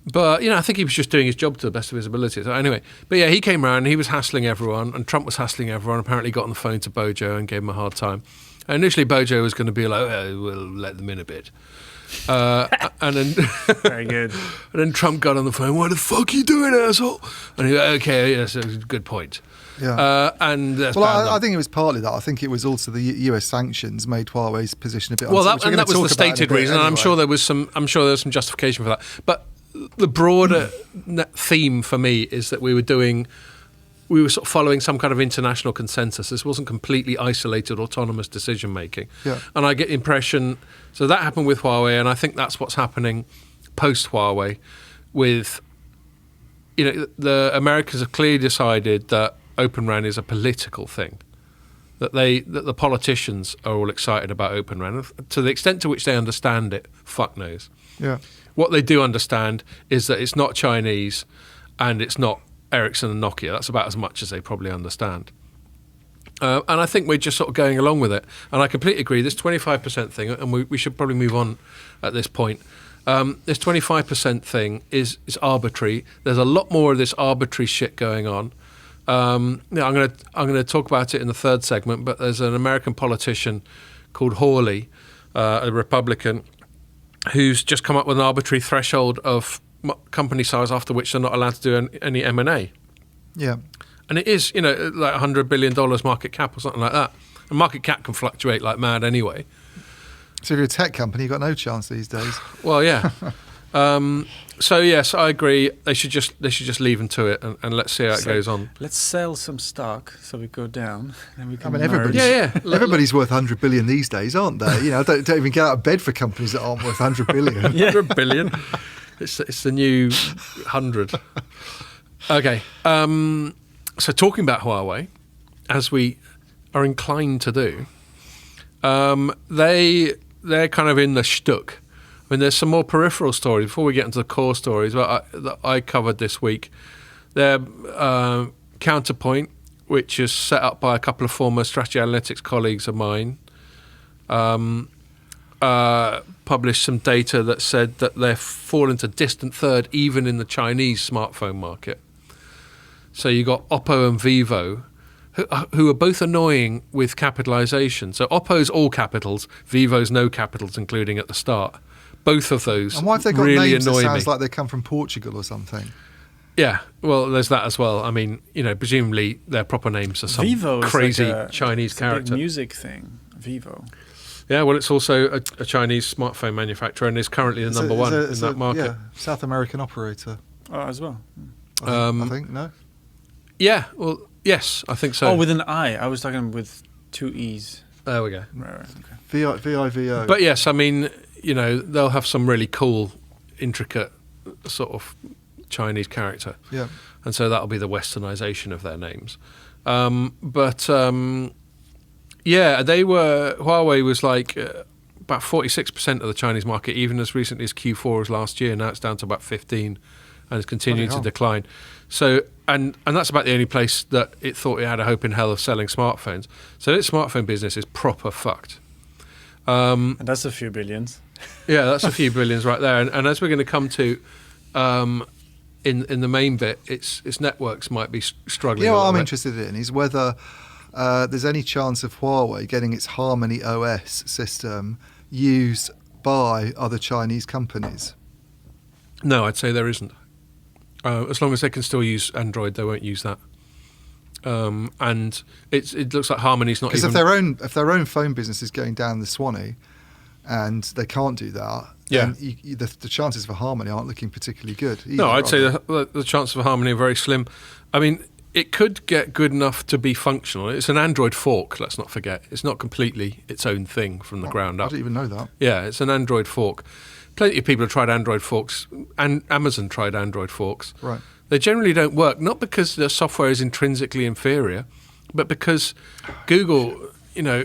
But, I think he was just doing his job to the best of his ability. So anyway, but yeah, he came around and he was hassling everyone, and Trump was hassling everyone. Apparently got on the phone to Bojo and gave him a hard time. And initially, Bojo was going to be like, we'll let them in a bit. And then Very good. And then Trump got on the phone, what the fuck are you doing, asshole? And he went, okay, that's a good point. Yeah. And that's I think it was partly that. I think it was also the US sanctions made Huawei's position a bit. Well, uncertain, that was the stated reason, and I'm sure there was some justification for that. But the broader theme for me is that we were sort of following some kind of international consensus. This wasn't completely isolated, autonomous decision making. Yeah. And I get the impression, so that happened with Huawei, and I think that's what's happening post Huawei. With the Americans have clearly decided that Open RAN is a political thing. That the politicians are all excited about Open RAN. To the extent to which they understand it, fuck knows. Yeah. What they do understand is that it's not Chinese and it's not Ericsson and Nokia. That's about as much as they probably understand. And I think we're just sort of going along with it. And I completely agree. This 25% thing, and we should probably move on at this point. This 25% thing is arbitrary. There's a lot more of this arbitrary shit going on. I'm going to talk about it in the third segment, but there's an American politician called Hawley, a Republican, who's just come up with an arbitrary threshold of company size after which they're not allowed to do any M&A. Yeah. And it is, like $100 billion market cap or something like that. And market cap can fluctuate like mad anyway. So if you're a tech company, you've got no chance these days. Well, yeah. So yes, I agree. They should just leave them to it and let's see how it goes on. Let's sell some stock so we go down and we can. Everybody's worth 100 billion these days, aren't they? Don't even get out of bed for companies that aren't worth 100 billion. 100 billion. It's the new 100. Okay. So talking about Huawei, as we are inclined to do, they're kind of in the shtuck. I mean, there's some more peripheral stories before we get into the core stories that I covered this week. Their Counterpoint, which is set up by a couple of former strategy analytics colleagues of mine, published some data that said that they've fallen to distant third even in the Chinese smartphone market. So you got Oppo and Vivo, who are both annoying with capitalisation. So Oppo's all capitals, Vivo's no capitals, including at the start. Both of those and why have they got really names that annoy sounds me. like they come from Portugal or something? Yeah, well, there's that as well. I mean, presumably their proper names are some Vivo crazy like Chinese character. A big music thing, Vivo. Yeah, well, it's also a Chinese smartphone manufacturer and is currently the number one in that market. Yeah, South American operator. Oh, as well. I think, no? Yeah, well, yes, I think so. Oh, with an I. I was talking with two E's. There we go. Right, okay. VIVO. But yes, I mean, they'll have some really cool, intricate sort of Chinese character. Yeah. And so that'll be the westernization of their names. Huawei was like about 46% of the Chinese market, even as recently as Q4 as last year. Now it's down to about 15 and is continuing to decline. So, and that's about the only place that it thought it had a hope in hell of selling smartphones. So its smartphone business is proper fucked. And that's a few billions. Yeah, that's a few billions right there. And as we're going to come to in the main bit, its networks might be struggling. What I'm interested in is whether there's any chance of Huawei getting its Harmony OS system used by other Chinese companies. No, I'd say there isn't. As long as they can still use Android, they won't use that. And it looks like Harmony's not even... Because if their own phone business is going down the Swanee and they can't do that, then the chances for Harmony aren't looking particularly good either, No, I'd say the chances for Harmony are very slim. I mean, it could get good enough to be functional. It's an Android fork, let's not forget. It's not completely its own thing from the ground up. I didn't even know that. Yeah, it's an Android fork. Plenty of people have tried Android forks, and Amazon tried Android forks. Right. They generally don't work, not because the software is intrinsically inferior, but because Google, Yeah,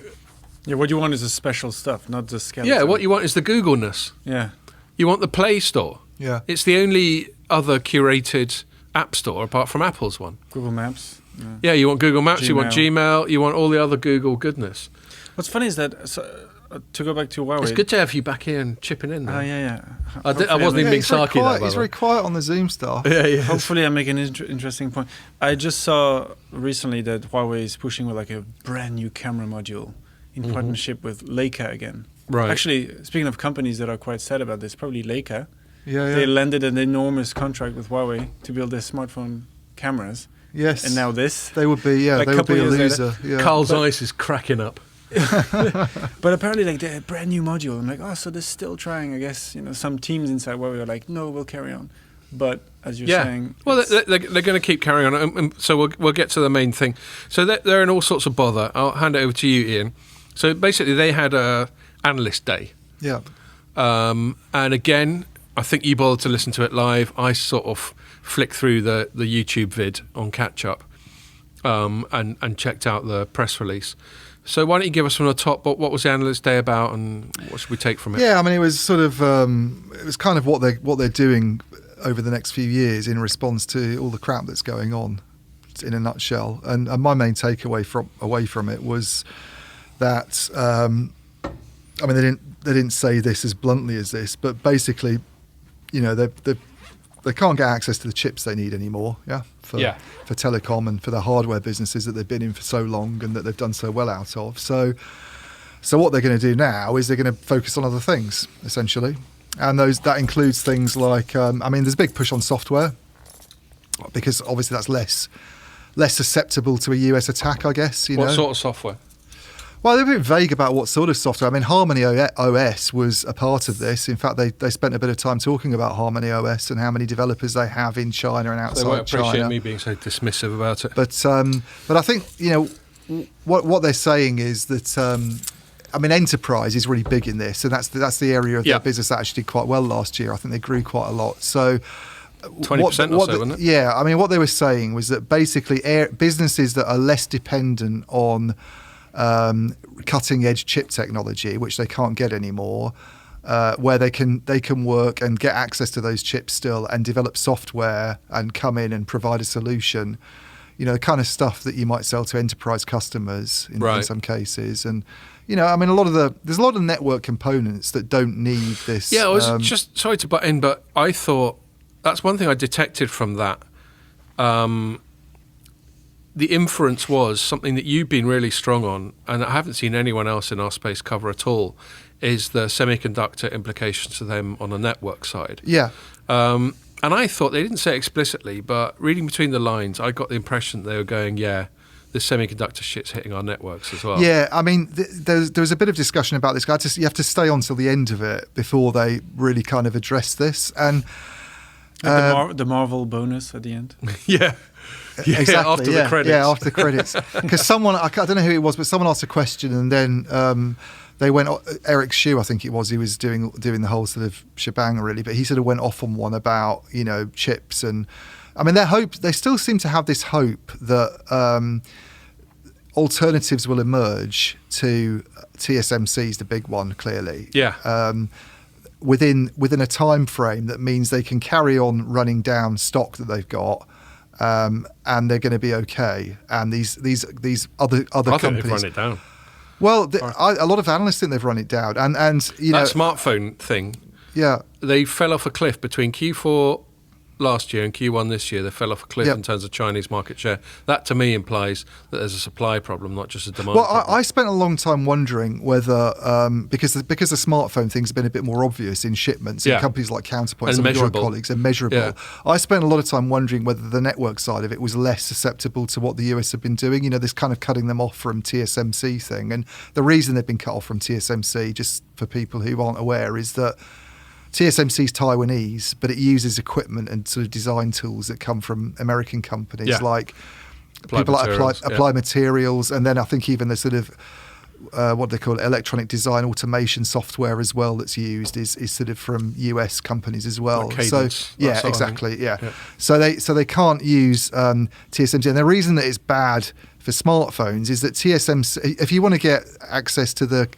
what you want is the special stuff, not the skeleton. Yeah, what you want is the Google-ness. Yeah. You want the Play Store. Yeah. It's the only other curated app store apart from Apple's one. Google Maps. Yeah, you want Google Maps, you want Gmail, you want all the other Google goodness. What's funny is that, to go back to Huawei... It's good to have you back here and chipping in there. Yeah. I wasn't even being sarky there, He's very quiet on the Zoom stuff. Yeah. Hopefully I make an interesting point. I just saw recently that Huawei is pushing with like a brand new camera module in partnership with Leica again. Right. Actually, speaking of companies that are quite sad about this, probably Leica. Yeah. They landed an enormous contract with Huawei to build their smartphone cameras. Yes. And now this. They would be, Like they would be a loser. Yeah. Carl Zeiss is cracking up. But apparently, like, they're a brand new module. I'm like, so they're still trying. I guess some teams inside Huawei are like, no, we'll carry on. But as you're saying, well, they're going to keep carrying on. And so we'll get to the main thing. So they're in all sorts of bother. I'll hand it over to you, Ian. So basically, they had a analyst day. Yeah. And again, I think you bothered to listen to it live. I sort of flicked through the YouTube vid on catch up, and checked out the press release. So why don't you give us from the top what was the analyst day about, and what should we take from it? Yeah, I mean, it was sort of it was kind of what they're doing over the next few years in response to all the crap that's going on, in a nutshell. And my main takeaway away from it was that I mean, they didn't say this as bluntly as this, but basically, they can't get access to the chips they need anymore. For telecom and for the hardware businesses that they've been in for so long and that they've done so well out of. So what they're going to do now is they're going to focus on other things, essentially. And that includes things like, there's a big push on software, because obviously that's less susceptible to a US attack, I guess. What sort of software? Well, they're a bit vague about what sort of software. I mean, Harmony OS was a part of this. In fact, they spent a bit of time talking about Harmony OS and how many developers they have in China and outside China. They won't appreciate me being so dismissive about it. But I think, what they're saying is that, enterprise is really big in this. And that's the area of their business that actually did quite well last year. I think they grew quite a lot. So 20% or so, wasn't it? Yeah. I mean, what they were saying was that basically businesses that are less dependent on cutting edge chip technology, which they can't get anymore, where they can work and get access to those chips still and develop software and come in and provide a solution, the kind of stuff that you might sell to enterprise customers in some cases. And there's a lot of network components that don't need this. Yeah, I was just sorry to butt in, but I thought that's one thing I detected from that. The inference was something that you've been really strong on, and I haven't seen anyone else in our space cover at all, is the semiconductor implications to them on the network side. Yeah. And I thought, they didn't say it explicitly, but reading between the lines, I got the impression they were going, the semiconductor shit's hitting our networks as well. Yeah, I mean, there was a bit of discussion about this. You have to stay on till the end of it before they really kind of address this. And the Marvel bonus at the end. Yeah. Yeah, exactly. After the credits. Yeah, after the credits. Because someone, I don't know who it was, but someone asked a question, and then they went. Eric Shue, I think it was. He was doing the whole sort of shebang, really. But he sort of went off on one about chips and I mean, they still seem to have this hope that alternatives will emerge to TSMC is the big one, clearly. Yeah. Within a time frame that means they can carry on running down stock that they've got, and they're going to be okay. And these other I think companies they've run it down. Well, a lot of analysts think they've run it down, and you know That smartphone thing, yeah. they fell off a cliff between Q4 last year and Q1 this year. They fell off a cliff in terms of Chinese market share. That to me implies that there's a supply problem, not just a demand problem. I spent a long time wondering whether because the smartphone thing's been a bit more obvious in shipments and companies like Counterpoint, and some measurable. of your colleagues, are measurable. Yeah. I spent a lot of time wondering whether the network side of it was less susceptible to what the US have been doing. You know, this kind of cutting them off from TSMC thing, and the reason they've been cut off from TSMC, just for people who aren't aware, is that TSMC's Taiwanese, but it uses equipment and sort of design tools that come from American companies like people like Applied Materials, and then I think even the sort of what they call electronic design automation software as well that's used is sort of from US companies as well. Like Cadence, so exactly. So they can't use TSMC, and the reason that it's bad for smartphones is that TSMC, if you want to get access to the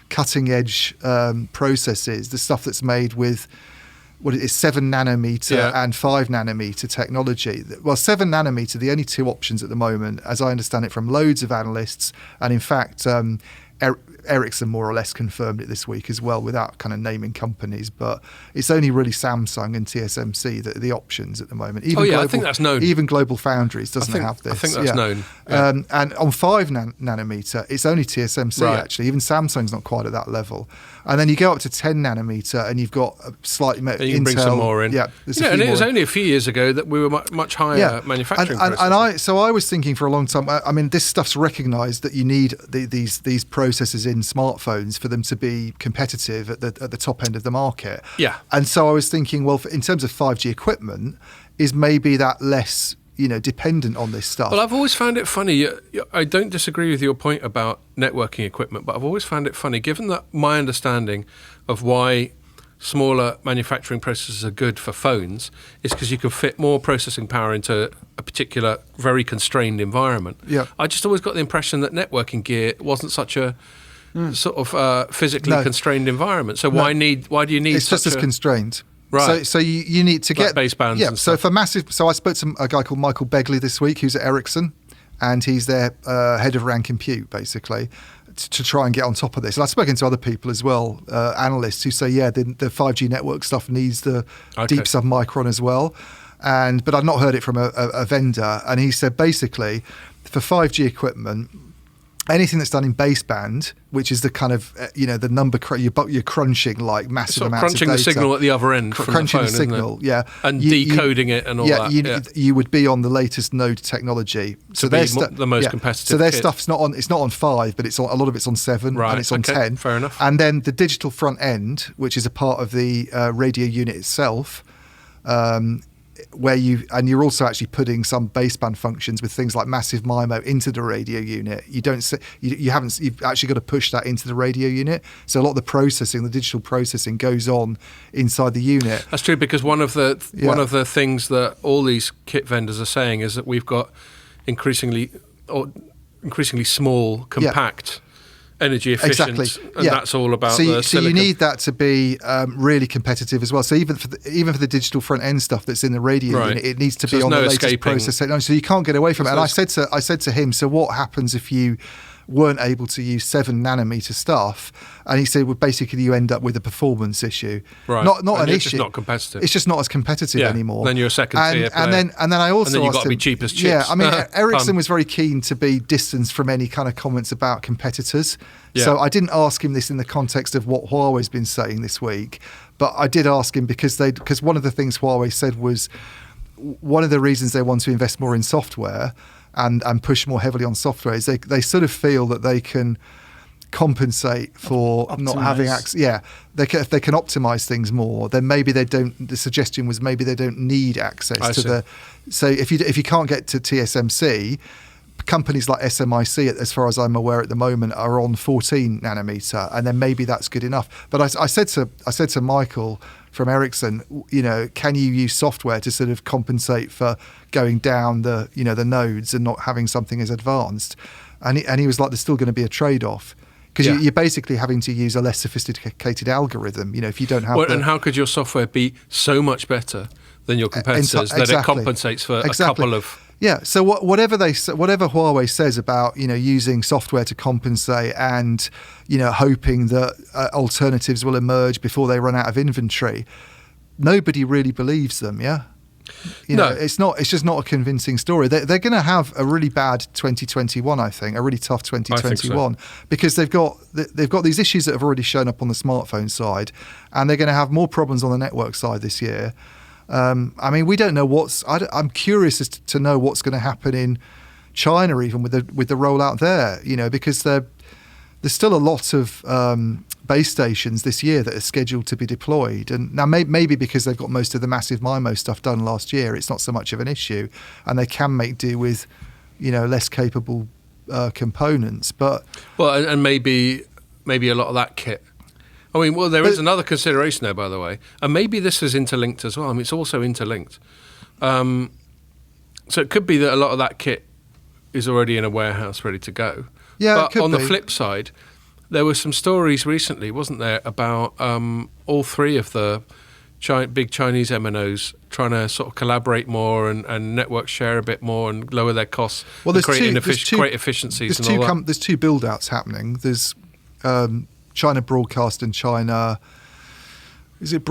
cutting edge processes, the stuff that's made with what it is 7 nanometer and 5 nanometer technology. Well, 7 nanometer, the only two options at the moment, as I understand it from loads of analysts, and in fact Ericsson more or less confirmed it this week as well without kind of naming companies, but it's only really Samsung and TSMC that are the options at the moment. Even I think that's known. Even Global Foundries doesn't have this. I think that's known. Yeah. And on 5 nanometer, it's only TSMC actually. Even Samsung's not quite at that level. And then you go up to 10 nanometer and you've got a slightly you Intel. can bring some more in. Yeah, and it was only a few years ago that we were much higher manufacturing. And I was thinking for a long time. I mean, this stuff's recognised that you need these processors in smartphones for them to be competitive at the top end of the market. Yeah. And so I was thinking, well, in terms of 5G equipment, is maybe that less dependent on this stuff? Well, I've always found it funny. I don't disagree with your point about networking equipment, but I've always found it funny, given that my understanding of why smaller manufacturing processes are good for phones is because you can fit more processing power into a particular very constrained environment. Yeah. I just always got the impression that networking gear wasn't such a sort of physically constrained environment. So why do you need? It's just as constrained. Right. So you need to get basebands. Yeah. And so stuff. for massive. So I spoke to a guy called Michael Begley this week, who's at Ericsson, and he's their head of RAN compute, basically, to try and get on top of this. And I've spoken to other people as well, analysts who say, the 5G network stuff needs the deep submicron as well. But I've not heard it from a vendor. And he said basically, for 5G equipment, anything that's done in baseband, which is the kind of the number you're crunching like massive amounts of data. Crunching the signal at the other end from crunching the phone, the signal, isn't it? And decoding it and all that. You would be on the latest node technology. So there's the most competitive. So their kit. stuff's not on 5, but it's on, a lot of it's on 7 and it's on 10. Fair enough. And then the digital front end, which is a part of the radio unit itself. Where you're also actually putting some baseband functions with things like massive MIMO into the radio unit. You've actually got to push that into the radio unit. So a lot of the digital processing goes on inside the unit. That's true, because one of the things that all these kit vendors are saying is that we've got increasingly small, compact. Energy efficient, and that's all about the silicon. So you need that to be really competitive as well. So even for the digital front end stuff that's in the radio unit, it needs to be on the latest process technology. So you can't get away from it. And I said to him, so what happens if you weren't able to use 7 nanometer stuff? And he said, well, basically you end up with a performance issue. Right. Not and an it's issue. Just not competitive. It's just not as competitive anymore. Then you're a second tier player. And then I also and then you've got asked to be him, cheap as chips. Yeah, I mean, Ericsson was very keen to be distanced from any kind of comments about competitors. Yeah. So I didn't ask him this in the context of what Huawei's been saying this week, but I did ask him because one of the things Huawei said was one of the reasons they want to invest more in software and push more heavily on software is they sort of feel that they can compensate for not having access. Yeah, if they can optimize things more, then maybe they don't. The suggestion was maybe they don't need access to the. So if you can't get to TSMC, companies like SMIC, as far as I'm aware at the moment, are on 14 nanometer, and then maybe that's good enough. But I said to Michael, from Ericsson, can you use software to sort of compensate for going down the nodes and not having something as advanced? And he was like, there's still going to be a trade-off. Because you're basically having to use a less sophisticated algorithm, if you don't have. And how could your software be so much better than your competitors that it compensates for a couple of? Yeah. So whatever Huawei says about using software to compensate and hoping that alternatives will emerge before they run out of inventory, nobody really believes them. Yeah. No. It's just not a convincing story. They're going to have a really bad 2021, I think, a really tough 2021, because they've got these issues that have already shown up on the smartphone side, and they're going to have more problems on the network side this year. We don't know I'm curious as to know what's going to happen in China, even with the rollout there. Because there's still a lot of base stations this year that are scheduled to be deployed, and now maybe because they've got most of the massive MIMO stuff done last year, it's not so much of an issue, and they can make do with less capable components. But and maybe a lot of that kit. There is another consideration there, by the way, and maybe this is interlinked as well. It's also interlinked. So it could be that a lot of that kit is already in a warehouse ready to go. Yeah, but it could on be. The flip side, there were some stories recently, wasn't there, about all three of the big Chinese MNOs trying to sort of collaborate more and network share a bit more and lower their costs, and create great efficiencies. There's two build-outs happening. There's China Broadcast and China. Is it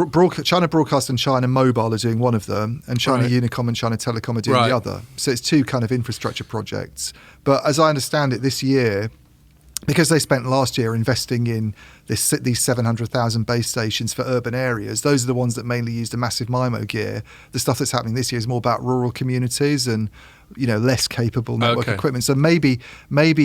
China Broadcast and China Mobile are doing one of them, and China Unicom and China Telecom are doing the other. So it's two kind of infrastructure projects. But as I understand it, this year, because they spent last year investing in these 700,000 base stations for urban areas, those are the ones that mainly use the massive MIMO gear. The stuff that's happening this year is more about rural communities and less capable network equipment. So maybe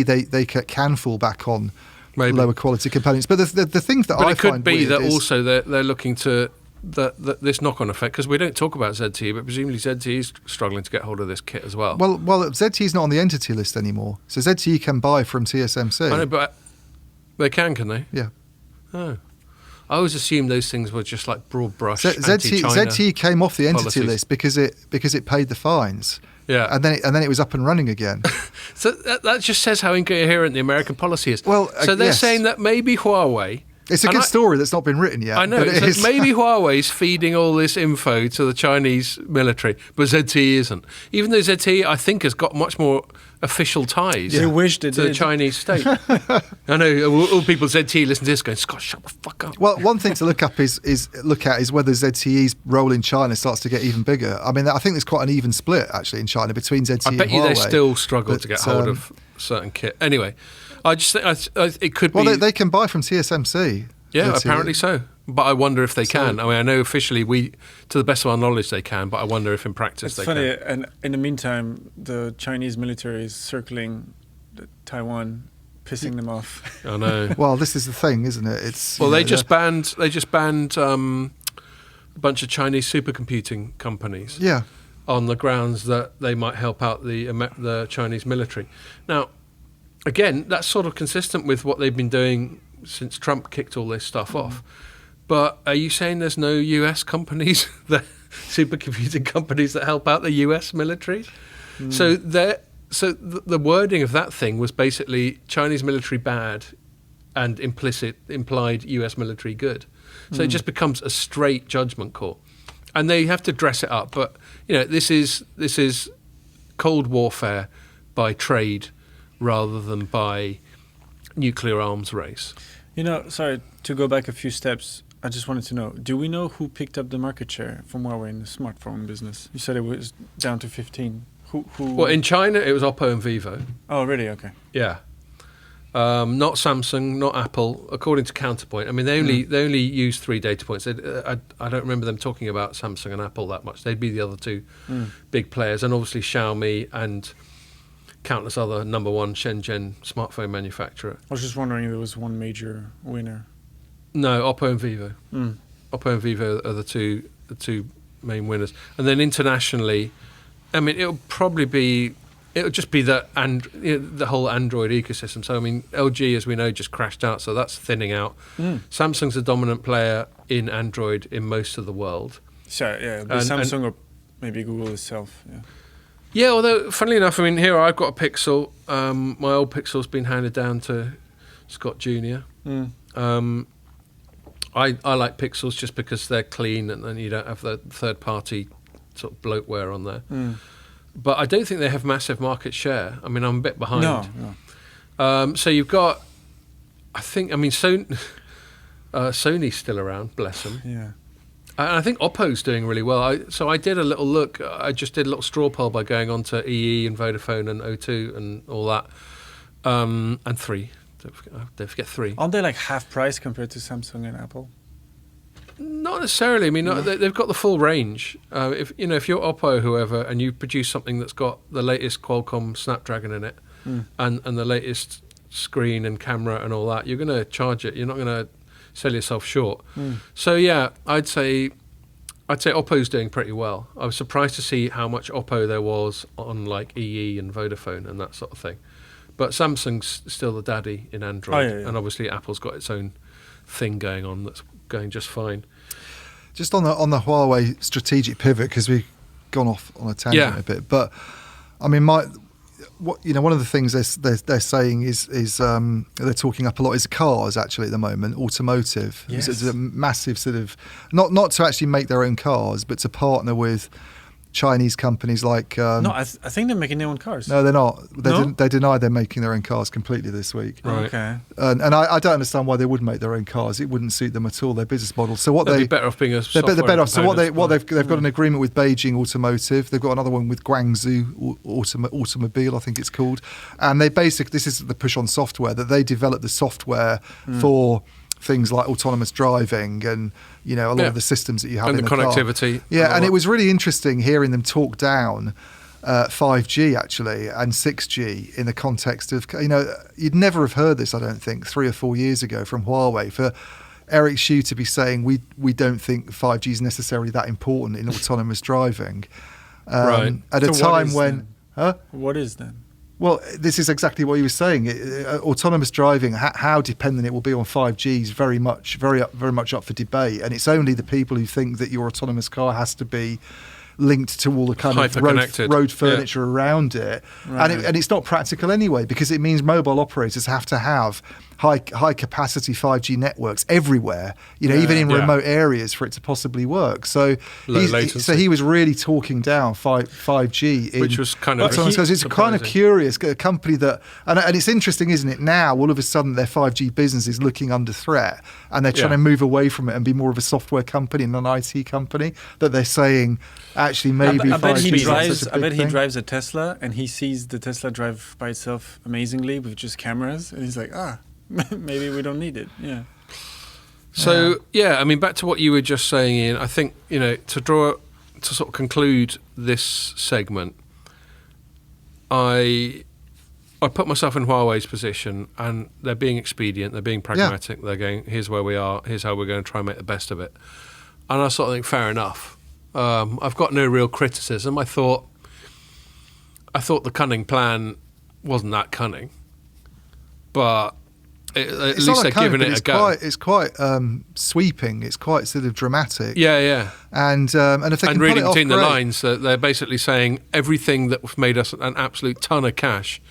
they can fall back on lower quality components. But the thing that I find weird is... But it could be that also they're looking to... this knock-on effect, because we don't talk about ZTE, but presumably ZTE is struggling to get hold of this kit as well. Well, ZTE is not on the entity list anymore, so ZTE can buy from TSMC. I know, but they can they? Yeah. Oh, I always assumed those things were just like broad brush ZTE came off the entity list because it paid the fines. Yeah, and then it was up and running again. So that just says how incoherent the American policy is. Well, so they're saying that maybe Huawei. It's a good story that's not been written yet. I know. But maybe Huawei's feeding all this info to the Chinese military, but ZTE isn't. Even though ZTE, I think, has got much more official ties to the Chinese state. I know all people ZTE listen to this going, Scott, shut the fuck up. Well, one thing to look at is whether ZTE's role in China starts to get even bigger. I think there's quite an even split actually in China between ZTE and Huawei. I bet you they still struggle to get hold of certain kit. Anyway, I just think it could be... Well, they can buy from TSMC. Yeah, apparently so. But I wonder if they can. I know officially to the best of our knowledge, they can, but I wonder if in practice they can. It's funny, and in the meantime, the Chinese military is circling Taiwan, pissing them off. I know. Well, this is the thing, isn't it? They just banned a bunch of Chinese supercomputing companies. Yeah. On the grounds that they might help out the Chinese military. Now, again, that's sort of consistent with what they've been doing since Trump kicked all this stuff off. But are you saying there's no US companies, supercomputing companies that help out the US military? So the wording of that thing was basically Chinese military bad and implied US military good. So it just becomes a straight judgment call. And they have to dress it up. But, this is Cold Warfare by trade rather than by nuclear arms race. Sorry, to go back a few steps, I just wanted to know, do we know who picked up the market share from Huawei in the smartphone business? You said it was down to 15. Who? Well, in China, it was Oppo and Vivo. Oh, really? Okay. Yeah. Not Samsung, not Apple, according to Counterpoint. They only use 3 data points. I don't remember them talking about Samsung and Apple that much. They'd be the other two big players, and obviously Xiaomi and countless other number one Shenzhen smartphone manufacturer. I was just wondering if there was one major winner. No, Oppo and Vivo. Oppo and Vivo are the two main winners. And then internationally, it'll probably be it would just be the whole Android ecosystem. So I mean, LG, as we know, just crashed out, so that's thinning out. Samsung's a dominant player in Android in most of the world. So yeah, Samsung or maybe Google itself. Yeah. Yeah, although funnily enough, I mean, here I've got a Pixel. My old Pixel's been handed down to Scott Jr. I like Pixels just because they're clean and then you don't have the third-party sort of bloatware on there. But I don't think they have massive market share. I mean, I'm a bit behind. No. So you've got, Sony's still around, bless them. Yeah. And I think Oppo's doing really well. So I did a little look. I just did a little straw poll by going on to EE and Vodafone and O2 and all that. And 3. Don't forget 3. Aren't they like half price compared to Samsung and Apple? Not necessarily. I mean, they've got the full range. If you're Oppo, or whoever, and you produce something that's got the latest Qualcomm Snapdragon in it, and the latest screen and camera and all that, you're going to charge it. You're not going to sell yourself short. So yeah, I'd say Oppo's doing pretty well. I was surprised to see how much Oppo there was on like EE and Vodafone and that sort of thing. But Samsung's still the daddy in Android, and obviously Apple's got its own thing going on that's going just fine. Just on the Huawei strategic pivot, because we've gone off on a tangent a bit, but I mean, one of the things they're saying is they're talking up a lot is cars actually at the moment, automotive. Yes. It's a massive sort of not to actually make their own cars, but to partner with Chinese companies like... I think they're making their own cars. No, they're not. They deny they're making their own cars completely this week. Right. Okay. And I don't understand why they would make their own cars. It wouldn't suit them at all, their business model. So what They'd be better off being a software they're better off. So they've component. got an agreement with Beijing Automotive. They've got another one with Guangzhou Automobile, I think it's called. And this is the push on software, that they develop the software for things like autonomous driving and a lot of the systems that you have and in the car. connectivity. And it was really interesting hearing them talk down 5G actually and 6G in the context of you'd never have heard this, I don't think, 3 or 4 years ago from Huawei, for Eric Xu to be saying we don't think 5G is necessarily that important in autonomous driving Right. at a time when What is then? well, this is exactly what he was saying. Autonomous driving, how dependent it will be on 5G is very much up for debate. And it's only the people who think that your autonomous car has to be linked to all the kind of road furniture around it. Right. And it's not practical anyway, because it means mobile operators have to have high capacity 5G networks everywhere, even in remote areas for it to possibly work. So he was really talking down 5G, which was kind of it's kind of curious. A company that and it's interesting, isn't it? Now all of a sudden their 5G business is looking under threat, and they're trying to move away from it and be more of a software company and an IT company. That they're saying actually maybe I bet he 5G drives a Tesla and he sees the Tesla drive by itself amazingly with just cameras, and he's like, maybe we don't need it. Yeah. So I mean, back to what you were just saying, Ian. I think to sort of conclude this segment, I put myself in Huawei's position, and they're being expedient, they're being pragmatic. They're going, here's where we are, here's how we're going to try and make the best of it. And I sort of think, fair enough. I've got no real criticism. I thought the cunning plan wasn't that cunning, but at least they're giving it a go. It's quite sweeping. It's quite sort of dramatic. Yeah. And if they can pull reading it off, between the great. lines, that they're basically saying everything that made us an absolute ton of cash,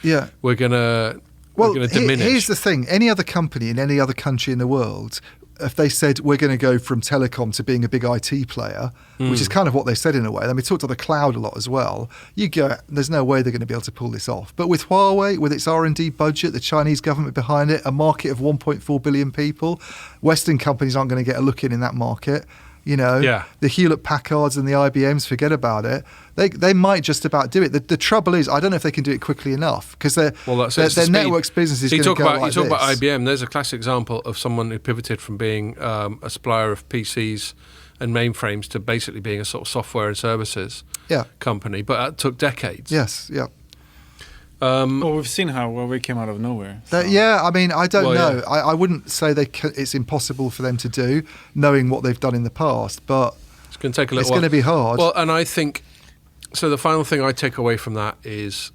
we're gonna diminish. Here's the thing: any other company in any other country in the world, if they said we're going to go from telecom to being a big IT player, which is kind of what they said in a way. Then we talked about the cloud a lot as well. You go, there's no way they're going to be able to pull this off. But with Huawei, with its R&D budget, the Chinese government behind it, a market of 1.4 billion people, Western companies aren't going to get a look in that market. The Hewlett Packards and the IBMs, forget about it. They might just about do it. The trouble is, I don't know if they can do it quickly enough, because their networks business is going to go like this. You talk about IBM. There's a classic example of someone who pivoted from being a supplier of PCs and mainframes to basically being a sort of software and services company. But that took decades. Yes, yeah. Well, we've seen how Huawei came out of nowhere. So. I mean, I don't know. Yeah. I wouldn't say it's impossible for them to do, knowing what they've done in the past, but it's going to take a little while. It's going to be hard. Well, and I think, so the final thing I take away from that is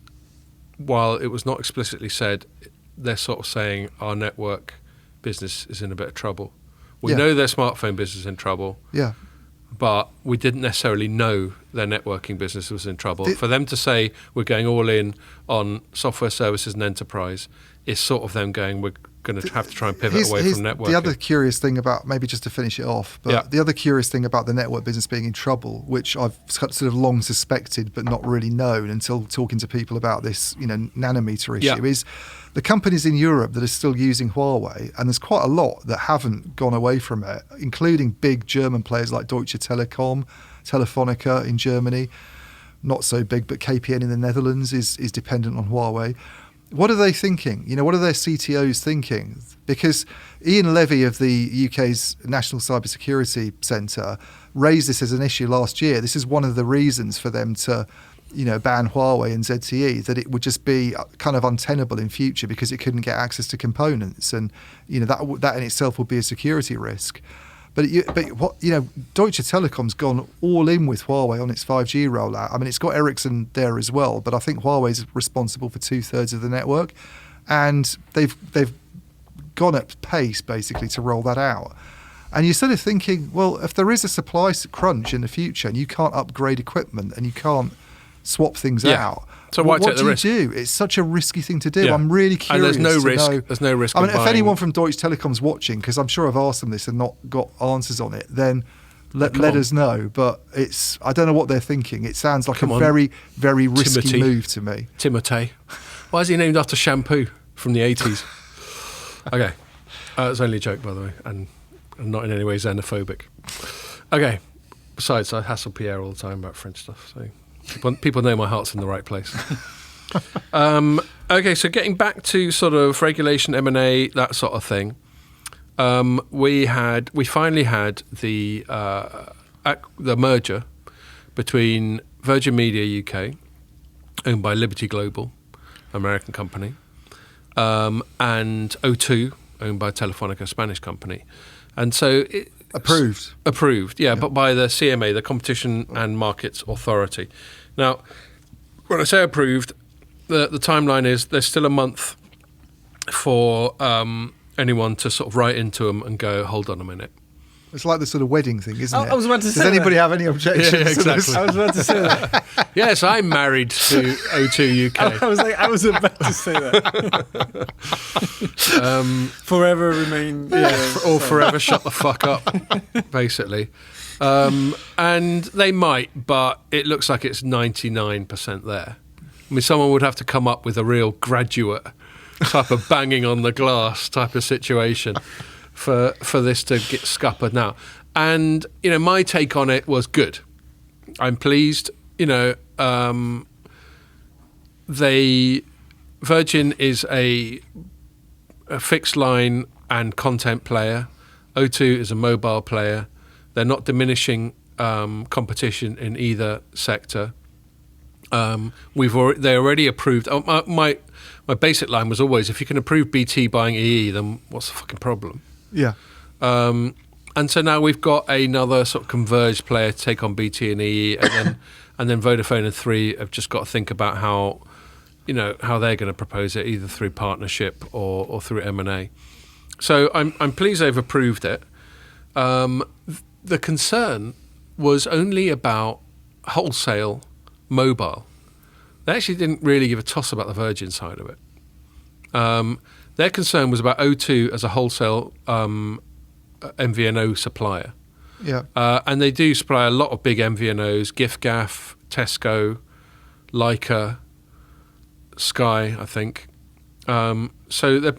while it was not explicitly said, they're sort of saying our network business is in a bit of trouble. We Yeah. know their smartphone business is in trouble, Yeah. but we didn't necessarily know their networking business was in trouble. The- For them to say we're going all in on software services and enterprise is sort of them going, we're going to have to try and pivot away from networking. The other curious thing about, maybe just to finish it off, but Yeah. the other curious thing about the network business being in trouble, which I've sort of long suspected but not really known until talking to people about this, nanometer issue, Yeah. is the companies in Europe that are still using Huawei, and there's quite a lot that haven't gone away from it, including big German players like Deutsche Telekom, Telefonica in Germany, not so big, but KPN in the Netherlands is dependent on Huawei. What are they thinking? What are their CTOs thinking? Because Ian Levy of the UK's National Cybersecurity Centre raised this as an issue last year. This is one of the reasons for them to, ban Huawei and ZTE, that it would just be kind of untenable in future because it couldn't get access to components, and that in itself will be a security risk. But Deutsche Telekom's gone all in with Huawei on its 5G rollout. I mean, it's got Ericsson there as well, but I think Huawei's responsible for 2/3 of the network, and they've gone at pace basically to roll that out. And you're sort of thinking, well, if there is a supply crunch in the future and you can't upgrade equipment and you can't swap things out, so why what take the do risk? you do? It's such a risky thing to do. Yeah. I'm really curious. And there's no to risk. know- There's no risk. I mean, of if buying- anyone from Deutsche Telekom's watching, because I'm sure I've asked them this and not got answers on it, then let Come on. us know. But I don't know what they're thinking. It sounds like Come a on. very, very risky Timothy. move to me. Timotei. Why is he named after shampoo from the 80s? Okay. It's only a joke, by the way, and not in any way xenophobic. Okay. Besides, I hassle Pierre all the time about French stuff, so people know my heart's in the right place. Okay, so getting back to sort of regulation, M&A, that sort of thing. We finally had the merger between Virgin Media UK, owned by Liberty Global, American company, and O2, owned by Telefonica, Spanish company. And so approved, yeah, but by the CMA, the Competition and Markets Authority. Now, when I say approved, the timeline is there's still a month for anyone to sort of write into them and go, hold on a minute. It's like the sort of wedding thing, isn't it? I was about to say Does anybody that. have any objections? Yeah, to this? exactly. I was about to say that. Yes, I'm married to O2 UK. I was about to say that. Forever remain. Or forever shut the fuck up, basically. And they might, but it looks like it's 99% there. I mean, someone would have to come up with a real graduate type of banging on the glass type of situation for this to get scuppered now. And, my take on it was good. I'm pleased. Virgin is a fixed line and content player. O2 is a mobile player. They're not diminishing competition in either sector. They already approved. My basic line was always, if you can approve BT buying EE, then what's the fucking problem? Yeah. And so now we've got another sort of converged player to take on BT and EE, and then Vodafone and Three have just got to think about how they're going to propose it, either through partnership or through M&A. So I'm pleased they've approved it. The concern was only about wholesale mobile. They actually didn't really give a toss about the Virgin side of it. Their concern was about O2 as a wholesale MVNO supplier. Yeah. And they do supply a lot of big MVNOs, GIFGAF, Tesco, Leica, Sky, I think. So they're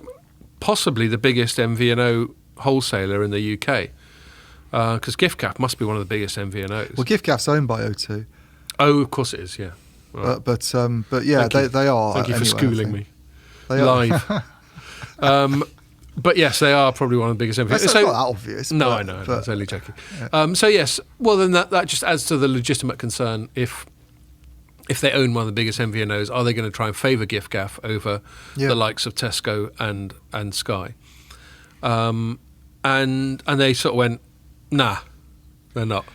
possibly the biggest MVNO wholesaler in the UK. Because GIFGAF must be one of the biggest MVNOs. Well, GIFGAF's owned by O2. Oh, of course it is, yeah. Right. But yeah, they are. Thank you for anyway, schooling me. They are. Live. But yes, they are probably one of the biggest MVNOs. It's not that obvious. No, but, I know. I but- was only joking. Yeah. So yes, well then that just adds to the legitimate concern. If they own one of the biggest MVNOs, are they going to try and favour GIFGAF over Yeah. the likes of Tesco and Sky? And they sort of went, nah, they're not.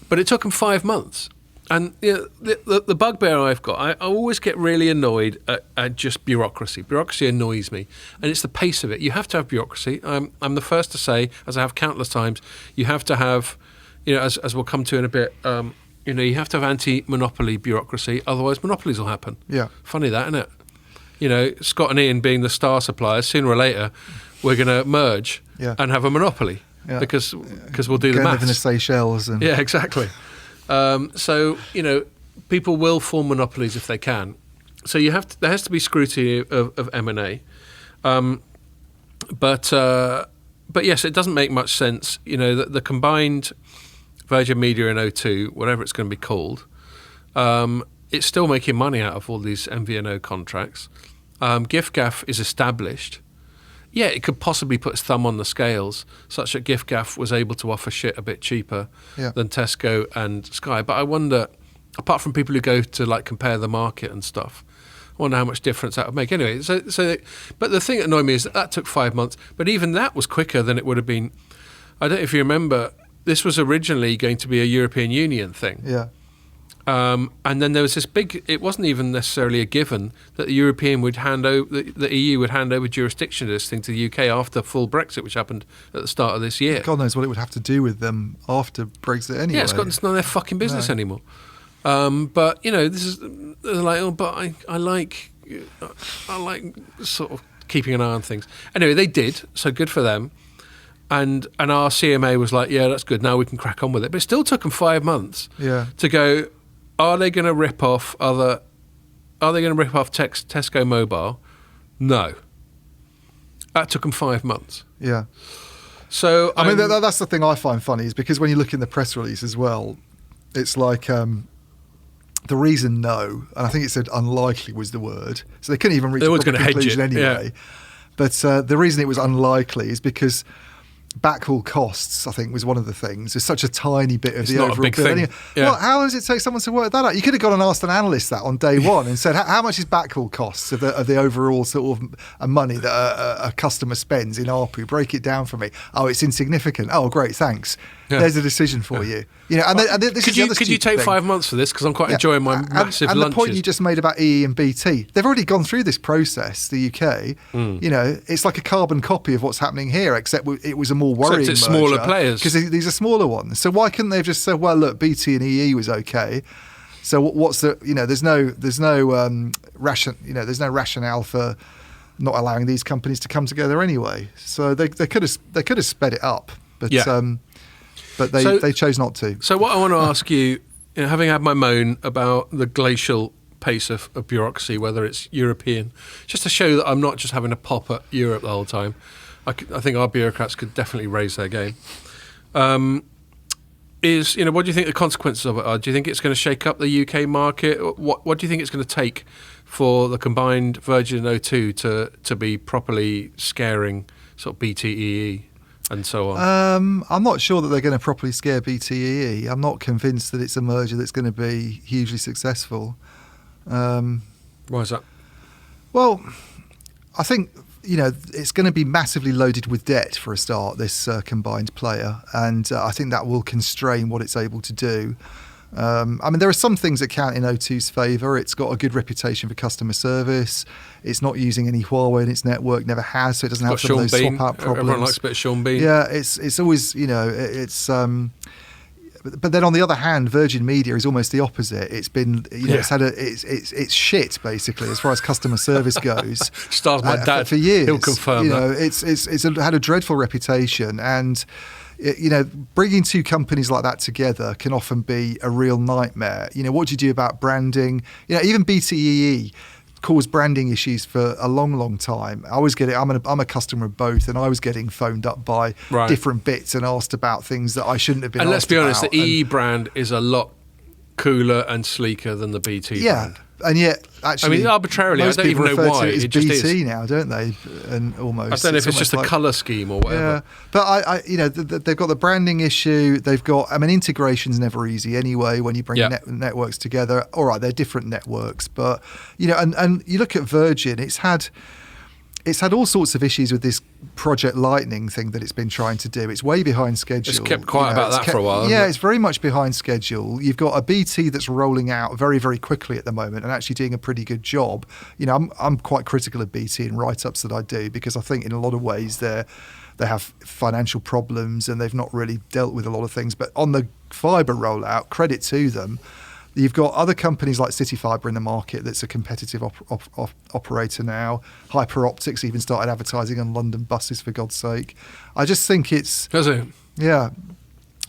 But it took them 5 months. And the bugbear I've got, I always get really annoyed at just bureaucracy. Bureaucracy annoys me, and it's the pace of it. You have to have bureaucracy. I'm the first to say, as I have countless times, you have to have, as we'll come to in a bit, you have to have anti-monopoly bureaucracy, otherwise monopolies will happen. Yeah. Funny that, isn't it? Scott and Ian being the star suppliers, sooner or later, we're going to merge and have a monopoly because we'll do the maths. Live in the Seychelles. Yeah, exactly. So people will form monopolies if they can. So there has to be scrutiny of M&A, but yes, it doesn't make much sense. That the combined Virgin Media and O2, whatever it's going to be called, it's still making money out of all these MVNO contracts. giffgaff is established. Yeah, it could possibly put its thumb on the scales, such that giffgaff was able to offer shit a bit cheaper than Tesco and Sky. But I wonder, apart from people who go to compare the market and stuff, I wonder how much difference that would make. Anyway, but the thing that annoyed me is that took 5 months. But even that was quicker than it would have been. I don't know if you remember, this was originally going to be a European Union thing. Yeah. And then there was this big. It wasn't even necessarily a given that the European would hand over, the EU would hand over jurisdiction to this thing to the UK after full Brexit, which happened at the start of this year. God knows what it would have to do with them after Brexit anyway. Yeah, it's none of their fucking business anymore. But this is but I like sort of keeping an eye on things. Anyway, they did, so good for them. And our CMA was like, yeah, that's good. Now we can crack on with it. But it still took them 5 months to go. Are they going to rip off Tesco Mobile? No. That took them 5 months. Yeah. So I mean, that's the thing I find funny is because when you look in the press release as well, it's like the reason no, and I think it said unlikely was the word. So they couldn't even reach a conclusion anyway. Yeah. But the reason it was unlikely is because backhaul costs, I think, was one of the things. It's such a tiny bit of the overall bill. Anyway, well, how long does it take someone to work that out? You could have gone and asked an analyst that on day one and said, how much is backhaul costs of the overall sort of money that a customer spends in ARPU? Break it down for me. Oh, it's insignificant. Oh, great, thanks. Yeah. There's a decision for you. Could you take 5 months for this? Because I'm quite enjoying my massive and lunches. The point you just made about EE and BT, they've already gone through this process, the UK. It's like a carbon copy of what's happening here, except it was a more worrying except it's smaller players. Because these are smaller ones. So why couldn't they have just said, well, look, BT and EE was okay. So what's the, there's no rationale for not allowing these companies to come together anyway. So they could have sped it up, but they chose not to. So what I want to ask you, having had my moan about the glacial pace of bureaucracy, whether it's European, just to show that I'm not just having a pop at Europe the whole time, I think our bureaucrats could definitely raise their game. What do you think the consequences of it are? Do you think it's going to shake up the UK market? What do you think it's going to take for the combined Virgin and O2 to be properly scaring sort of BTEE and so on? I'm not sure that they're going to properly scare BTEE. I'm not convinced that it's a merger that's going to be hugely successful. Why is that? Well, I think it's going to be massively loaded with debt for a start, this combined player, and I think that will constrain what it's able to do. There are some things that count in O2's favour. It's got a good reputation for customer service. It's not using any Huawei in its network, never has, so it doesn't have some of those swap-out problems. Everyone likes a bit of Sean Bean. Yeah, it's always, it's... But then on the other hand, Virgin Media is almost the opposite. It's been, it's shit basically as far as customer service goes. Stars my dad for years. He'll confirm that. It's had a dreadful reputation, and bringing two companies like that together can often be a real nightmare. What do you do about branding? Even BTEE caused branding issues for a long time. I'm a customer of both, and I was getting phoned up by different bits and asked about things that I shouldn't have been asked about. And let's be honest, the EE brand is a lot cooler and sleeker than the BT brand. And yet, actually, arbitrarily, I don't even know why. It just BT now, don't they? And almost. I don't know if it's just a colour scheme or whatever. Yeah, but they've got the branding issue. They've got. Integration's never easy anyway. When you bring networks together, all right, they're different networks, but and you look at Virgin. It's it's had all sorts of issues with this Project Lightning thing that it's been trying to do. It's way behind schedule. It's kept quiet about that for a while. Yeah, it's very much behind schedule. You've got a BT that's rolling out very, very quickly at the moment and actually doing a pretty good job. I'm quite critical of BT in write-ups that I do, because I think in a lot of ways they have financial problems and they've not really dealt with a lot of things. But on the fibre rollout, credit to them. You've got other companies like City Fibre in the market that's a competitive operator now. Hyperoptics even started advertising on London buses, for God's sake. I just think it's... Does it? Yeah.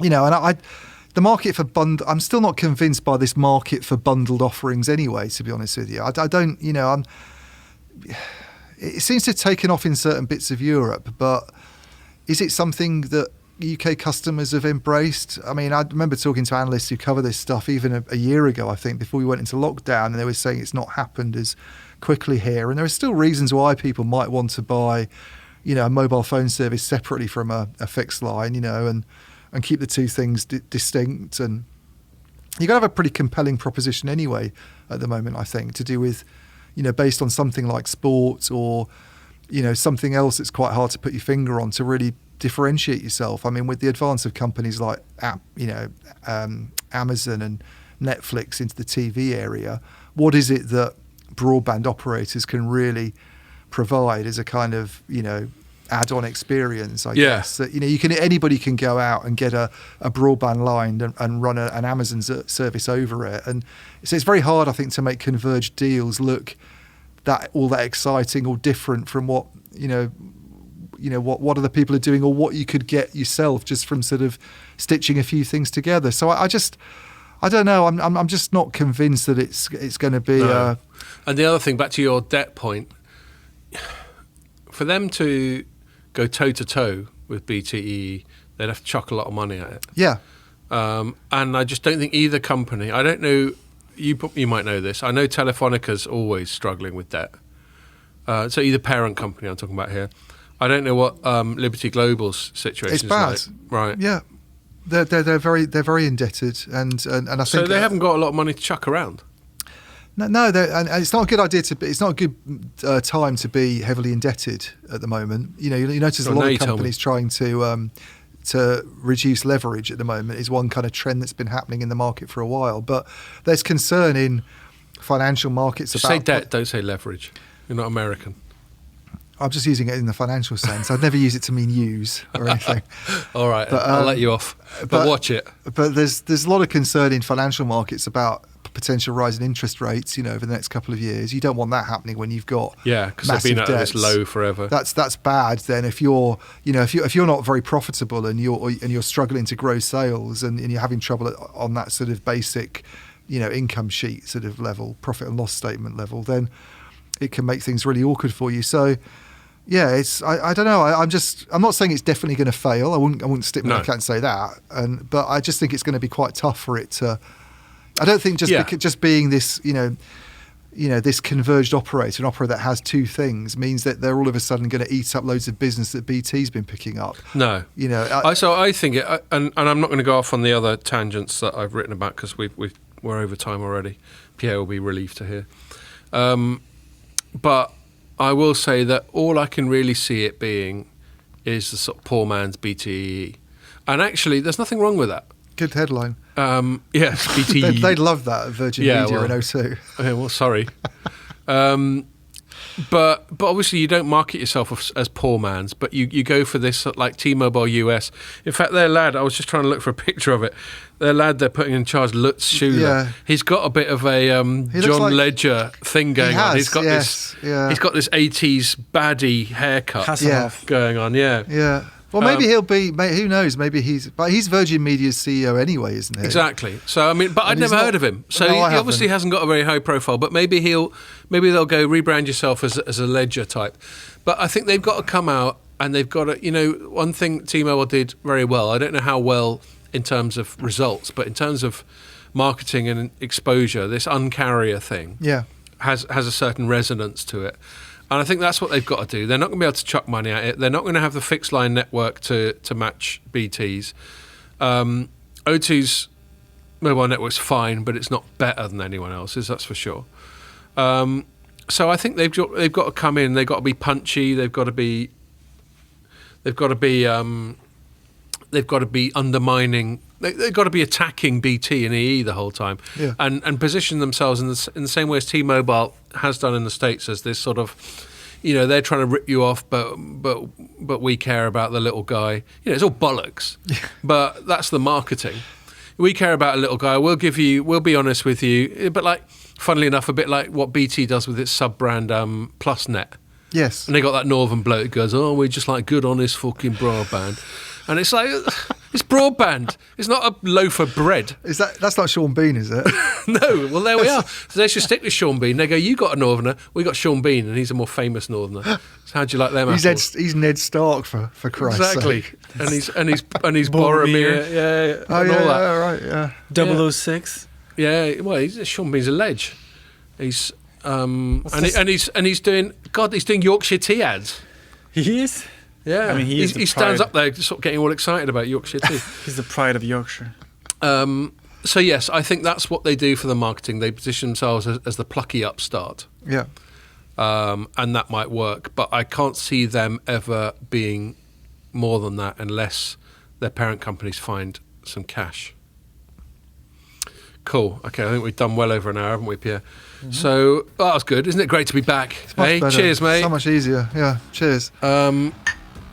The market for I'm still not convinced by this market for bundled offerings anyway, to be honest with you. I don't, it seems to have taken off in certain bits of Europe, but is it something that UK customers have embraced? I mean, I remember talking to analysts who cover this stuff even a year ago, I think, before we went into lockdown, and they were saying it's not happened as quickly here. And there are still reasons why people might want to buy, a mobile phone service separately from a fixed line, and keep the two things distinct. And you've got to have a pretty compelling proposition anyway at the moment, I think, to do with, based on something like sports or, something else that's quite hard to put your finger on to really differentiate yourself. I mean, with the advance of companies like Amazon and Netflix into the TV area, what is it that broadband operators can really provide as a kind of add-on experience? I guess that anybody can go out and get a broadband line and run an Amazon service over it, and so it's very hard, I think, to make converged deals look all that exciting or different from what what other people are doing or what you could get yourself just from sort of stitching a few things together. So I don't know. I'm just not convinced that it's going to be. No. And the other thing, back to your debt point, for them to go toe to toe with BTE, they'd have to chuck a lot of money at it. Yeah. And I just don't think either company. I don't know. You might know this. I know Telefonica's always struggling with debt. So either parent company I'm talking about here. I don't know what Liberty Global's situation is like. It's bad, right? Yeah, they're very indebted, and I think so they haven't got a lot of money to chuck around. No, and it's not a good idea it's not a good time to be heavily indebted at the moment. You notice a lot of companies trying to reduce leverage at the moment is one kind of trend that's been happening in the market for a while. But there's concern in financial markets about... Say debt, don't say leverage. You're not American. I'm just using it in the financial sense. I'd never use it to mean use or anything. All right, but, I'll let you off. But watch it. But there's a lot of concern in financial markets about potential rise in interest rates, over the next couple of years. You don't want that happening when you've got because they've been at this low forever. That's bad. Then if you're if you're not very profitable and you're struggling to grow sales and you're having trouble on that sort of basic, income sheet sort of level, profit and loss statement level, then it can make things really awkward for you. So. Yeah, I don't know. I'm not saying it's definitely going to fail. I wouldn't stick my neck out and say that. But I just think it's going to be quite tough for it to. I don't think just being this, this converged operator, an operator that has two things, means that they're all of a sudden going to eat up loads of business that BT's been picking up. No, so I think it, and I'm not going to go off on the other tangents that I've written about because we're over time already. Pierre will be relieved to hear, but. I will say that all I can really see it being is the sort of poor man's BTE. And actually, there's nothing wrong with that. Good headline. Yes, BTE. They'd love that at Virgin Media in 02. Okay, well, sorry. But obviously you don't market yourself as poor man's, but you go for this like T-Mobile US. In fact, their lad, I was just trying to look for a picture of it. Their lad they're putting in charge, Lutz Schuler. He's got a bit of a John Ledger thing going on. He's got this 80s baddie haircut going on. Yeah. Well, maybe he'll be. Who knows? Maybe he's Virgin Media's CEO anyway, isn't he? Exactly. So I mean, but I'd never heard of him. So he obviously hasn't got a very high profile. But maybe they'll go rebrand yourself as a Ledger type. But I think they've got to come out and they've got to. One thing T-Mobile did very well. I don't know how well in terms of results, but in terms of marketing and exposure, this uncarrier thing has a certain resonance to it. And I think that's what they've got to do. They're not going to be able to chuck money at it. They're not going to have the fixed line network to match BT's. O2's mobile network's fine, but it's not better than anyone else's, that's for sure. So I think they've got to come in. They've got to be punchy. They've got to be undermining. They've got to be attacking BT and EE the whole time, Yeah. and position themselves in the same way as T-Mobile has done in the States as this sort of, they're trying to rip you off, but we care about the little guy. It's all bollocks, but that's the marketing. We care about a little guy. We'll be honest with you, but like, funnily enough, a bit like what BT does with its sub-brand PlusNet. Yes. And they got that northern bloke who goes, "Oh, we're just like good, honest fucking broadband," and it's like, it's broadband. It's not a loaf of bread. That's not Sean Bean, is it? No. Well, there we are. So they should stick with Sean Bean. They go, "You got a northerner. We got Sean Bean, and he's a more famous northerner." So how do you like them apples? He's Ned Stark for Christ's Exactly. sake. And he's Boromir. Yeah. Oh and yeah, all that. yeah, right, yeah. 006. Yeah. Well, Sean Bean's a ledge. He's he's doing Yorkshire tea ads. He is. Yeah, I mean, he stands up there, sort of getting all excited about Yorkshire tea. He's the pride of Yorkshire. So yes, I think that's what they do for the marketing. They position themselves as the plucky upstart. Yeah. And that might work, but I can't see them ever being more than that unless their parent companies find some cash. Cool. Okay, I think we've done well over an hour, haven't we, Pierre? Mm-hmm. So that was good. Isn't it great to be back? Hey, cheers, mate. So much easier. Yeah, cheers.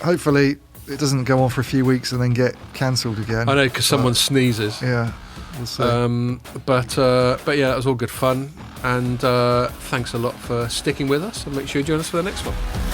Hopefully it doesn't go on for a few weeks and then get cancelled again. I know, because someone sneezes. Yeah, we'll see. But yeah, that was all good fun. And thanks a lot for sticking with us, and make sure you join us for the next one.